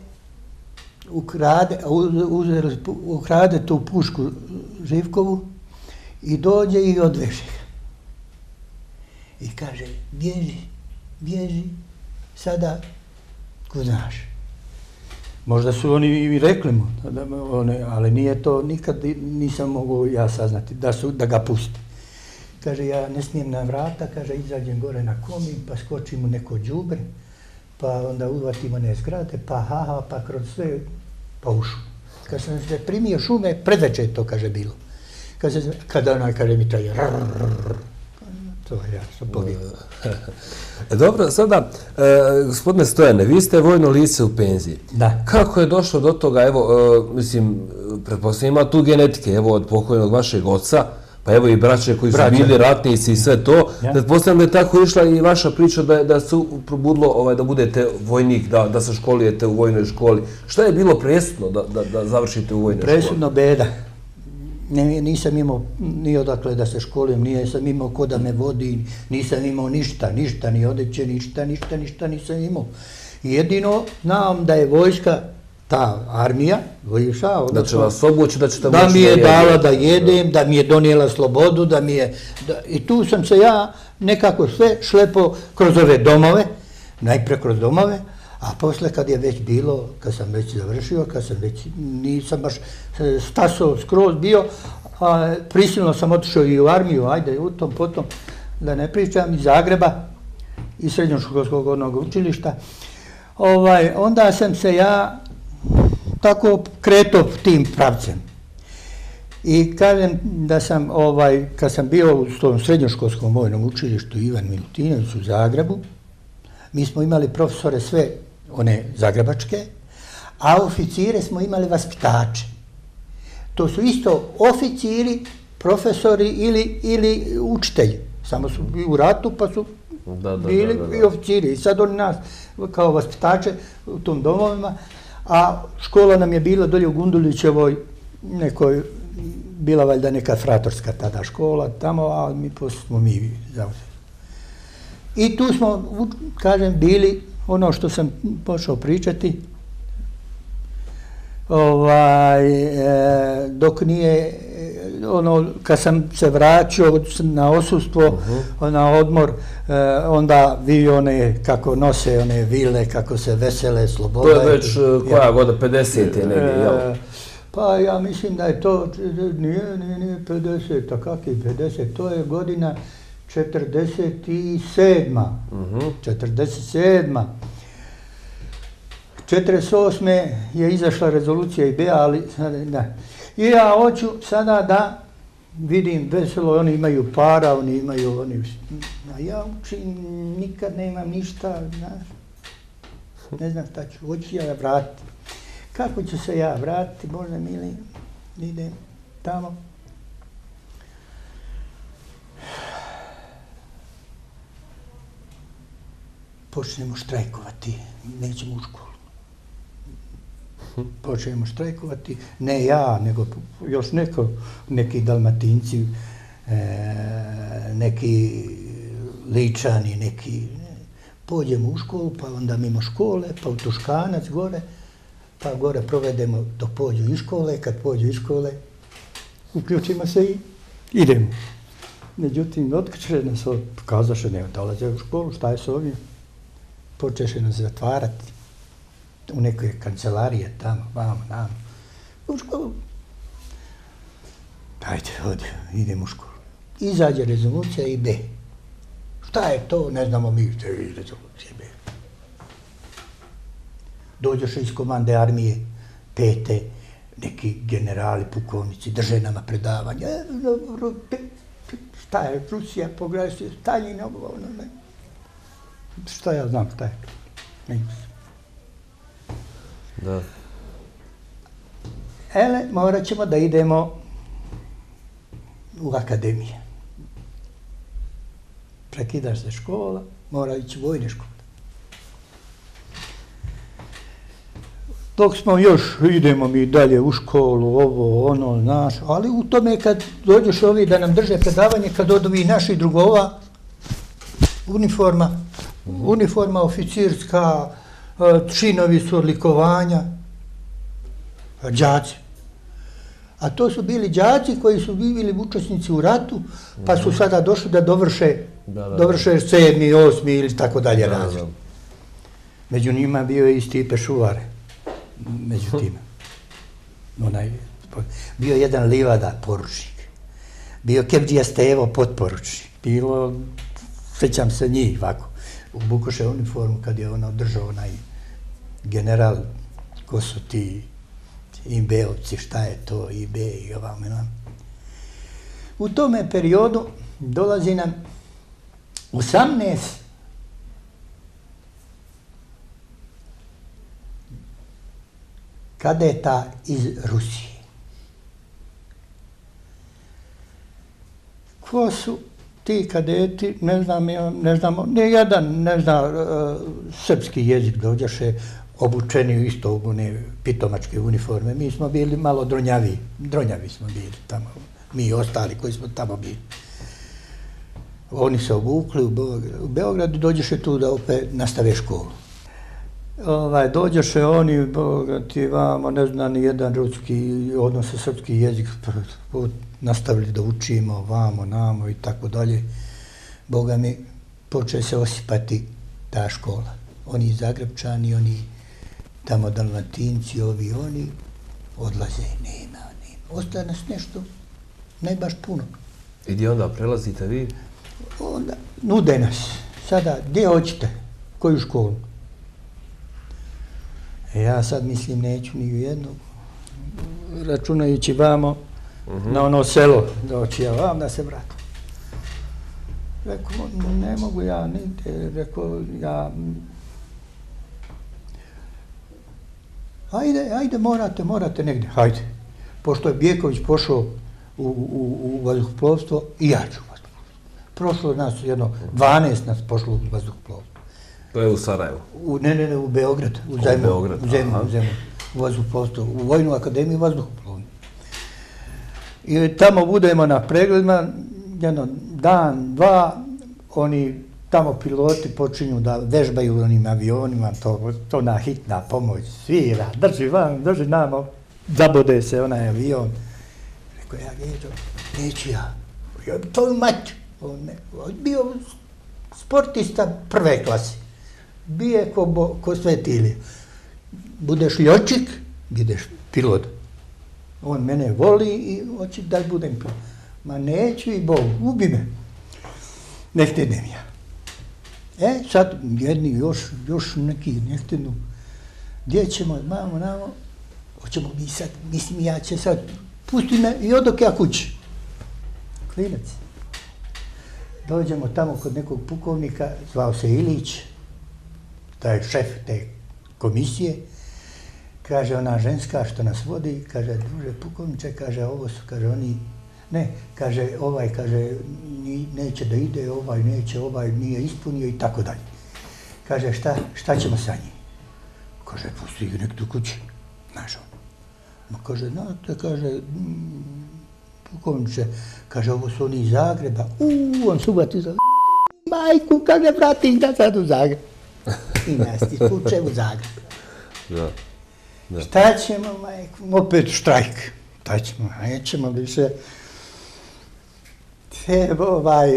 [SPEAKER 2] ukrade tu pušku Živkovu i dođe i odveže ga. I kaže, bježi, sada ko znaš. Možda su oni i rekli mu, ali nije to, nikad nisam mogao ja saznati da ga pusti. Kaže, ja ne smijem na vrata, kaže, izađem gore na komin, pa skočim u neko đubre, pa onda uhvatim one zgrade, pa kroz sve, pa u šumu. Kad sam se primio šume, predveče to, kaže, bilo. Kada ona, kaže, mi taj to ja sam pobjegao.
[SPEAKER 1] Dobro, sada, gospodine Stojane, vi ste vojno lice u penziji.
[SPEAKER 2] Da.
[SPEAKER 1] Kako je došlo do toga, evo, mislim, pretpostavljam ima tu genetike, evo, od pokojnog vašeg oca, pa evo i braće koji su bili ratnici i sve to. Pretpostavljam da je tako išla i vaša priča da se probudilo da budete vojnik, da se školujete u vojnoj školi. Šta je bilo presudno da završite u vojnoj školi?
[SPEAKER 2] Presudno beda. Nisam imao ni odakle da se školujem, nisam imao ko da me vodi, nisam imao ništa, ni odeće, ništa nisam imao. Jedino znam da je vojska, ta armija, vojša,
[SPEAKER 1] da će vas obući, da ćete
[SPEAKER 2] da mi je dala da jedem, da mi je donijela slobodu, i tu sam se ja nekako sve šlepo kroz ove domove, najpre kroz domove, a posle kad je već bilo, kad sam već završio, nisam baš stasao skroz bio, prisilno sam otišao i u armiju, ajde, u tom potom, da ne pričam, iz Zagreba, iz srednjoškolskog onog učilišta, onda sam se ja tako kretao tim pravcem. I kažem da sam, kad sam bio u tom srednjoškolskom vojnom učilištu Ivan Milutinović u Zagrebu, mi smo imali profesore sve one zagrebačke, a oficire smo imali vaspitače. To su isto oficiri, profesori ili učitelji. Samo su u ratu pa su bili i oficiri. I sad oni nas kao vaspitače u tom domovima, a škola nam je bila dolje u Gundulićevoj nekoj, bila valjda neka fratorska tada škola tamo, a poslije smo mi zauzeli. I tu smo, kažem, bili, ono što sam počeo pričati, dok nije, kad sam se vraćao na odsustvo, na odmor, onda vidio one kako nose one vile, kako se vesele, slobode.
[SPEAKER 1] To je već koja goda, 50. negdje, jel?
[SPEAKER 2] Pa ja mislim da je to, nije 50, a kakvi 50, to je godina 47. 47. 48. je izašla rezolucija IB-a, ali da. I ja hoću sada da vidim veselo, oni imaju para, oni imaju, a ja učim, nikad nemam ništa, znaš, ne znam šta ću, hoću ja vratiti. Kako ću se ja vratiti, Bože mili, idem tamo. Počnemo štrajkovati, nećemo u školu. Počnemo štrajkovati, ne ja, nego još neki Dalmatinci, neki Ličani, neki. Pođemo u školu, pa onda mimo škole, pa u Tuškanac gore, pa gore provedemo dok pođu iz škole, kad pođu iz škole, uključimo se i idemo. Međutim, otkrče nas, pokazaše, ne dolaze u školu, šta je s ovim? Počeše nas zatvarati u neke kancelarije tamo, vamo, namo. U školu. Ajde, idemo u školu. Izađe rezolucija i B. Šta je to? Ne znamo mi, što je rezolucija B. Dođeš iz komande armije, pete, neki generali, pukovnici, drže nama predavanja. Šta je Rusija, pogledaj se, Staljin, ne. Šta ja znam šta je to? Ne.
[SPEAKER 1] Da.
[SPEAKER 2] Ele, morat ćemo da idemo u akademije. Prekidaš se škola, mora ići vojne škole. Dok smo još, idemo mi dalje u školu, ovo, ono, znaš, ali u tome kad dođeš ovi da nam drže predavanje, kad odu i naši drugova, uniforma oficirska, činovi su odlikovanja, đaci. A to su bili đaci koji su bili učesnici u ratu, pa su sada došli da dovrše 7., 8. ili tako dalje razred. Među njima bio je i Stipe Šuvare. Među tim. Bio jedan Livada, poručnik. Bio Kevdija Stevo, potporučnik. Bilo, sjećam se njih, ovako, u Bukoše uniformu, kad je držao onaj general, ko su ti IB-ovci, šta je to, IB i ovamo. U tome periodu dolazi nam 18 kadeta iz Rusije. Ko su ti kadeti, ne znamo, nijedan ne zna srpski jezik, dođeše obučeni u isto u pitomačke uniforme. Mi smo bili malo dronjavi smo bili tamo, mi ostali koji smo tamo bili. Oni se obukli u Beogradu, dođeše tu da opet nastave školu. Dođeše oni, ti vamo, ne zna ni jedan ruski, odnosno srpski jezik, nastavili da učimo, vamo, namo i tako dalje. Boga mi, počeje se osipati ta škola. Oni Zagrebčani, oni tamo Dalmatinci, ovi, oni odlaze, nema. Ostaje nas nešto, ne baš puno.
[SPEAKER 1] I gdje onda prelazite vi?
[SPEAKER 2] Onda nude nas. Sada, gdje hoćete? Koju školu? Ja sad mislim neću ni u jednu, računajući vamo na ono selo doći, ja vam da se vratim. Rekao, ne mogu ja nigdje, rekao ja, ajde, morate negdje, hajde. Pošto je Bjeković pošao u vazduhoplovstvo, i ja ću u vazduhoplovstvo. Prošlo nas jedno, 12 nas pošlo u vazduhoplovstvo.
[SPEAKER 1] To je u Sarajevu?
[SPEAKER 2] Ne, u Beograd, u Zemlju, u vazduhoplovstvo, u Vojnu akademiju vazduhoplovnu. I tamo budemo na pregledima, jedno dan, dva, oni tamo piloti počinju da vežbaju onim avionima, to na hitna pomoć, svira, drži namo, zabode se onaj avion. Rekao ja, neću ja, to mać, on bio sportista prve klase, bije ko Svetilije. Budeš ljočik, budeš pilot. On mene voli i hoće da budem pilot. Ma neću i Bog, ubi me. Ne htedem ja. Sad jedni još neki ne htednu. Gdje ćemo, namo, hoćemo mi sad, mislim ja će sad, pusti me i odok ja kući. Klinac. Dođemo tamo kod nekog pukovnika, zvao se Ilić, taj šef te komisije, kaže ona ženska što nas vodi, kaže, druže pukovniče, kaže, ovo su, kaže, oni, ne, kaže, kaže, neće da ide, ovaj nije ispunio i tako dalje. Kaže, šta ćemo sa njim? Kaže, pusti ih nek tu kući, znaš on. Kaže, znate, kaže, pukovniče, kaže, ovo su oni iz Zagreba, on se uvati za majku, kaže, vrati ih da sad u Zagreb. I nas ispuče u Zagreb.
[SPEAKER 1] Da.
[SPEAKER 2] Šta ćemo, majko, opet štrajk. Šta ćemo, nećemo više.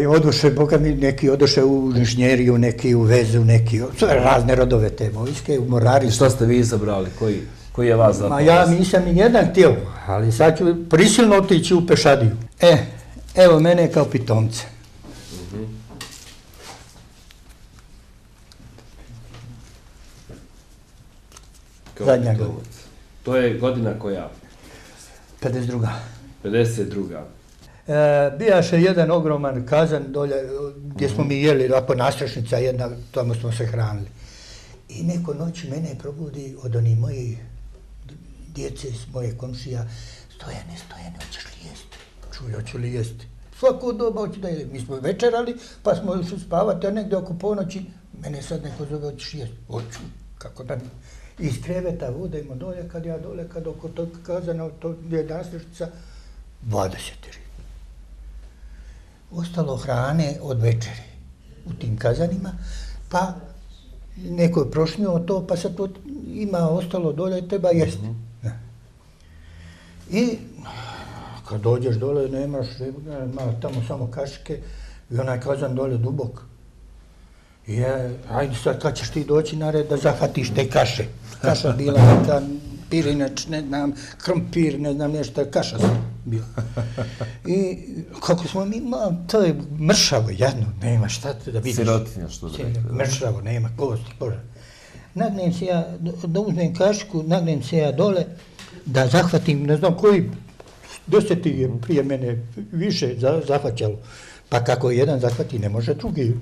[SPEAKER 2] Odoše, boga mi, neki odoše u inženjeriju, neki u vezu, neki sve razne rodove te vojske, u mornaricu.
[SPEAKER 1] I što ste vi izabrali? Koji je vas zapravo?
[SPEAKER 2] Ma ja nisam ni jedan htio, ali sad ću prisilno otići u pešadiju. Evo mene kao pitomce. Zadnja godina.
[SPEAKER 1] To je godina koja?
[SPEAKER 2] 52.
[SPEAKER 1] 52.
[SPEAKER 2] Bijaše jedan ogroman kazan dolje gdje smo mi jeli, ako nastrešnica jedna, tamo smo se hranili. I neko noć mene probudi od onih mojih djece, moje komšija, Stojane, hoćeš li jesti? Čuj, hoću li jesti? Svako doba hoću da jedem. Mi smo večerali, pa smo išli spavati, a negdje oko ponoći, mene sad neko zove, hoćeš jesti? Hoću, kako da ne. Iz kreveta vodimo dolje, kad oko tog kazana, to je nastrešnica, 20 riba. Ostalo hrane od večere u tim kazanima, pa neko je prošnio to, pa sad to ima ostalo dolje, treba jesti. I kad dođeš dole, nemaš, tamo samo kašike i onaj kazan dole dubok. I ajde sad kad ćeš ti doći na red da zahvatiš te kaše. Kaša bila neka pirinač, ne znam, krompir, ne znam nešto, kaša sam bila. I kako smo mi, to je mršavo jedno, nema šta da vidiš.
[SPEAKER 1] Sirotinja, što da rekli.
[SPEAKER 2] Mršavo, nema kosti, koža. Nagnem se ja, da uzmem kašku, nagnem se ja dole, da zahvatim, ne znam koji, 10 je prije mene više zahvaćalo. Pa kako jedan zahvati, ne može drugi.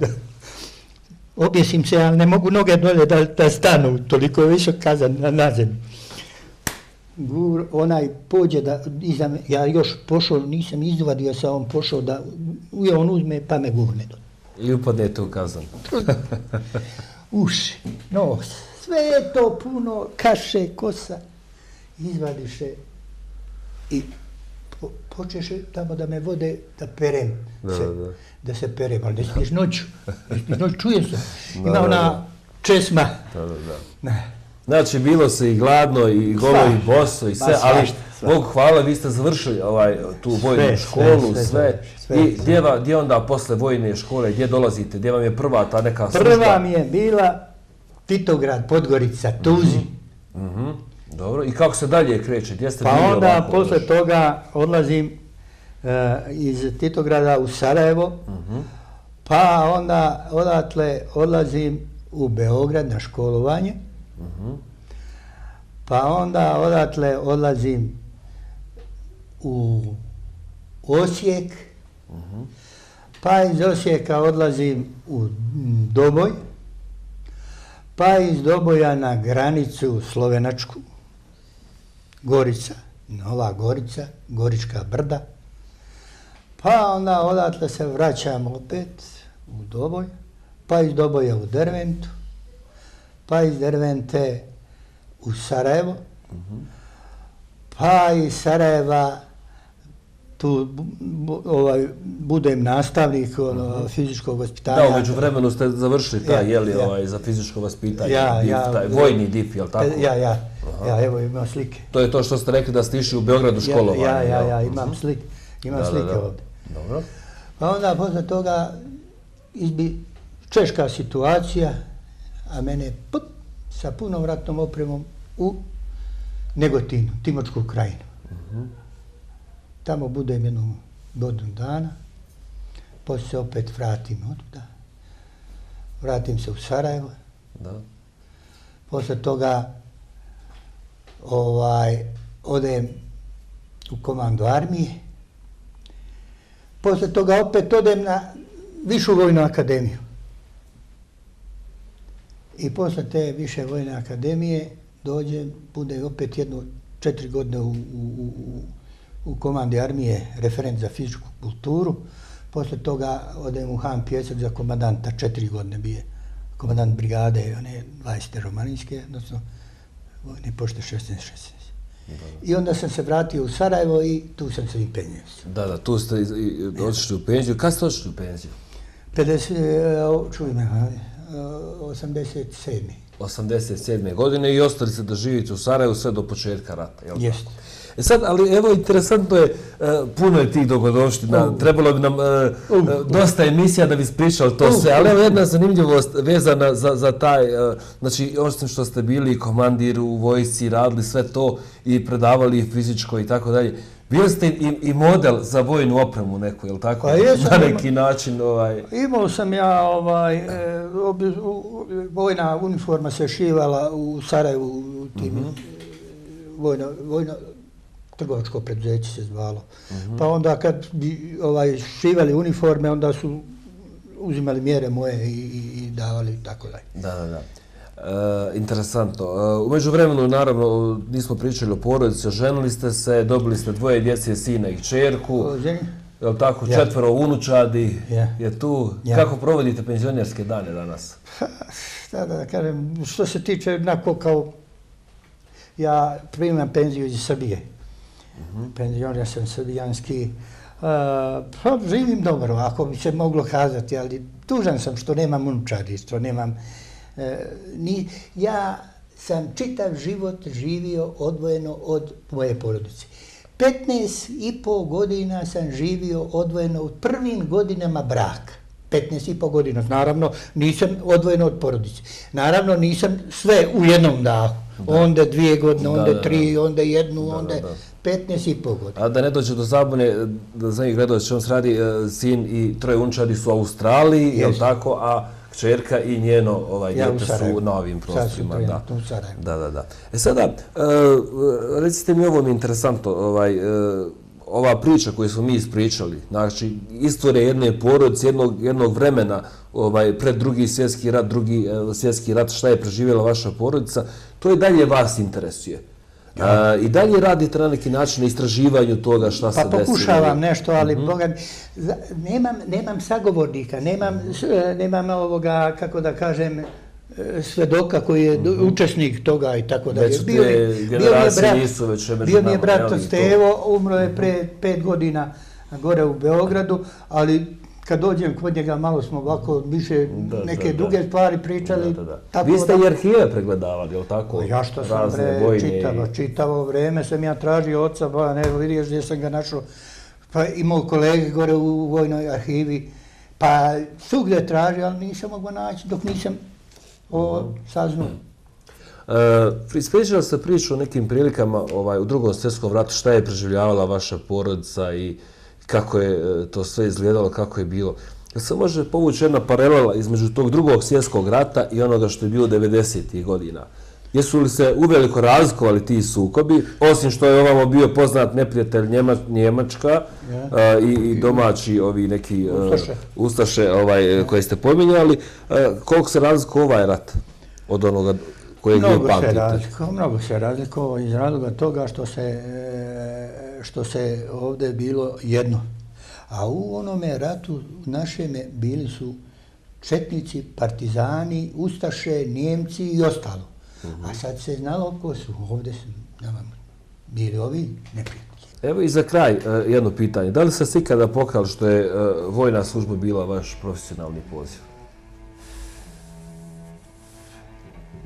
[SPEAKER 2] Objesim se, ali ne mogu noge dolje da stanu, toliko je više kazan na zemlji. Onaj pođe da, ja još pošao, nisam izvadio se, on pošao da, on uzme pa me gurne dolje.
[SPEAKER 1] I upadnete u kazan.
[SPEAKER 2] Uši, nos, sve je to puno, kaše, kosa, izvadiše i počeše tamo da me vode da perem se, da se perem, ali ne smiješ noću, čuje se, ima ona česma.
[SPEAKER 1] Znači, bilo se i gladno, i golo, i boso, i sve, ali Bogu hvala, vi ste završili tu vojnu školu, sve. I gdje onda posle vojne škole, gdje dolazite, gdje vam je prva ta neka služba?
[SPEAKER 2] Prva mi je bila Titograd, Podgorica, Tuzi.
[SPEAKER 1] Dobro, i kako se dalje kreće, gdje ste
[SPEAKER 2] bili
[SPEAKER 1] ovako?
[SPEAKER 2] Pa onda posle toga odlazim iz Titograda u Sarajevo, pa onda odatle odlazim u Beograd na školovanje, pa onda odatle odlazim u Osijek, pa iz Osijeka odlazim u Doboj, pa iz Doboja na granicu Slovenačku, Gorica, Nova Gorica, Gorička brda, pa onda odatle se vraćam opet u Doboj, pa iz Doboja u Derventu, pa iz Dervente u Sarajevo, pa iz Sarajeva tu budem nastavnik fizičkog vaspitanja.
[SPEAKER 1] Da, umeđu vremenu ste završili taj, za fizičko vaspitanje, taj vojni DIF, jel tako?
[SPEAKER 2] Ja, evo imam slike.
[SPEAKER 1] To je to što ste rekli da ste išli u Beogradu školovanje.
[SPEAKER 2] Ja, imam slike ovdje.
[SPEAKER 1] Dobro.
[SPEAKER 2] Pa onda posle toga češka situacija, a mene sa punom ratnom opremom u Negotinu, Timočku krajinu. Tamo budem jednu godinu dana, poslije se opet vratim otuda. Vratim se u Sarajevo. Poslije toga odem u komandu armije. Poslije toga opet odem na Višu vojnu akademiju. I posle te Više vojne akademije dođem, bude opet 4 godine u komandi armije, referent za fizičku kulturu. Posle toga odem u Han Pjesak za komandanta, 4 godine bije komandant brigade, one 20. romaninske, odnosno vojne pošte 16. I onda sam se vratio u Sarajevo i tu sam se i penzio.
[SPEAKER 1] Da, tu ste otišli u penziju. Kad ste otišli u penziju?
[SPEAKER 2] 87.
[SPEAKER 1] 87. godine i ostali se da živite u Sarajevu sve do početka rata, jel'
[SPEAKER 2] Jeste.
[SPEAKER 1] tako? Sad, ali evo, interesantno je, puno je tih dogodovština, trebalo bi nam dosta emisija da bi ispričali to sve, ali evo jedna zanimljivost vezana za taj, znači, osim što ste bili komandir u vojsci, radili sve to i predavali fizičko i tako dalje, bili ste i model za vojnu opremu neku, je li tako?
[SPEAKER 2] Pa jesam,
[SPEAKER 1] na neki način.
[SPEAKER 2] Imao sam ja, vojna uniforma se šivala u Sarajevu, u tim vojno trgovačko preduzeće se zvalo. Pa onda kad bi šivali uniforme, onda su uzimali mjere moje i davali tako dalje.
[SPEAKER 1] Da. Interesantno. U međuvremenu, naravno, nismo pričali o porodici, oženili ste se, dobili ste 2 djece, sina i kćerku. Je li tako? 4 unučadi je tu. Kako provodite penzionerske dane danas?
[SPEAKER 2] Šta da kažem, što se tiče onako kao ja primam penziju iz Srbije. Penzioner sam srbijanski. Živim dobro, ako bi se moglo kazati, ali tužan sam što nemam unučadi, što nemam... Ja sam čitav život živio odvojeno od moje porodice. 15,5 godina sam živio odvojeno od prvim godinama braka. 15,5 godina. Naravno, nisam odvojeno od porodice. Naravno, nisam sve u jednom dahu. Onda 2 godine, onda 3, onda 1, onda 15,5 godina.
[SPEAKER 1] A da ne dođe do zabune, da za njih gledalci što vam se radi, sin i 3 unučadi su u Australiji, je li tako, a kćerka i njeno dijete su na ovim prostorima. Da. Sada, recite mi, ovo mi je interesantno, ova priča koju smo mi ispričali, znači istorija jedne porodice, jednog vremena pred Drugi svjetski rat, šta je preživjela vaša porodica, to i dalje vas interesuje. I dalje radite na neki način na istraživanju toga šta se desilo?
[SPEAKER 2] Pa pokušavam nešto, ali nemam sagovornika, nemam ovoga, kako da kažem, svedoka koji je učesnik toga i tako dalje.
[SPEAKER 1] Već te generacije nisu već među nama.
[SPEAKER 2] Bio mi je brat Stevo, umro je pre 5 godina gore u Beogradu, ali kad dođem kod njega malo smo ovako više neke druge stvari pričali.
[SPEAKER 1] Vi ste i arhive pregledavali, je li tako?
[SPEAKER 2] Ja što sam čitavo vreme sam ja tražio oca, evo vidiš gdje sam ga našao, pa imao kolege gore u vojnoj arhivi, pa svugdje tražio, ali nisam mogao naći dok nisam saznao.
[SPEAKER 1] Ispričali ste priču o nekim prilikama u Drugom svjetskom ratu, šta je preživljavala vaša porodica i kako je to sve izgledalo, kako je bilo. Se može povući jedna paralela između tog Drugog svjetskog rata i onoga što je bilo 90. godina. Jesu li se uveliko razlikovali ti sukobi, osim što je ovamo bio poznat neprijatelj Njemačka i domaći ovi neki ustaše koje ste pominjali, koliko se razlikovao ovaj rat od onoga kojeg vi pamtite?
[SPEAKER 2] Mnogo se razlikovao iz razloga toga što se ovdje bilo jedno. A u onome ratu našeme bili su četnici, partizani, ustaše, Njemci i ostalo. A sad se znalo ko su. Ovdje su bili ovi neprijatelji.
[SPEAKER 1] Evo i za kraj jedno pitanje. Da li ste se ikada pokali što je vojna služba bila vaš profesionalni poziv?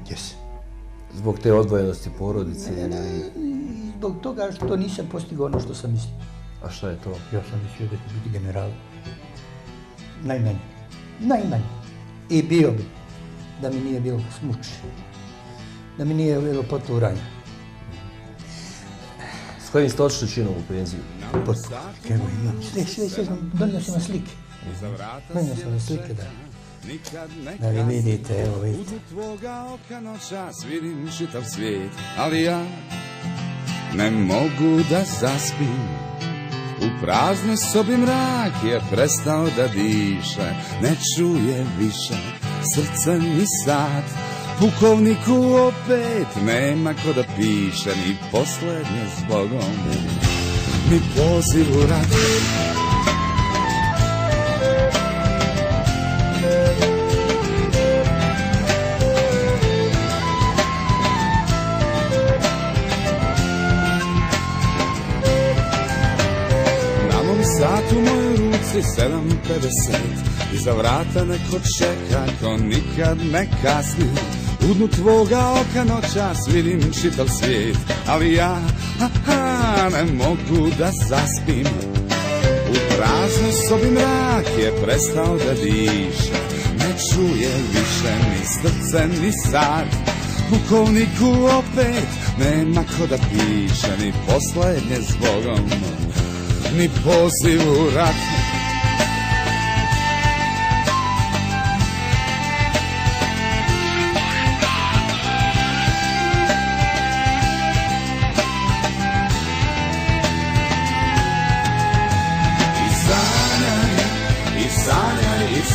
[SPEAKER 2] Jesam.
[SPEAKER 1] Zbog te odvojenosti porodice?
[SPEAKER 2] Zbog toga što nisam postigao ono što sam mislio.
[SPEAKER 1] A šta je to?
[SPEAKER 2] Ja sam mislio da ću biti general. Najmanje. I bio bi. Da mi nije bilo smuče. Da mi nije bilo poturanja.
[SPEAKER 1] S kojim ste otišli činom u penziju?
[SPEAKER 2] Evo imam. Sve sam, donio sam vam slike. Donio sam vam slike, da. Da vi vidite, evo vidite.
[SPEAKER 3] Uzu tvoga oka noćas vidim čitav svijet, ali ja ne mogu da zaspim. U praznoj sobi mrak je prestao da diše, ne čuje više srce ni sad. Pukovniku opet nema ko da piše, ni poslednje zbogom, ni poziv u rat. Sat u mojoj ruci 7:50, iza vrata neko čeka ko nikad ne kasni. U dnu tvoga oka noćas vidim čitav svijet, ali ja ne mogu da zaspim. U praznoj sobi mrak je prestao da diše, ne čuje više ni srce ni sat. Pukovniku opet nema ko da piše ni poslednje zbogom, ni poziv u rat.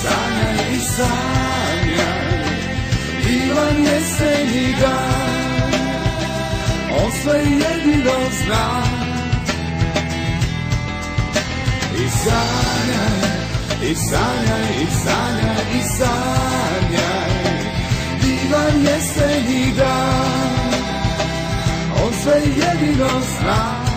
[SPEAKER 3] Sanjaj, sanjaj, divan jesenji dan, on sve jedino zna. I sanjaj, i sanjaj, i sanjaj, i sanjaj, divan jesenji dan, on sve jedino zna.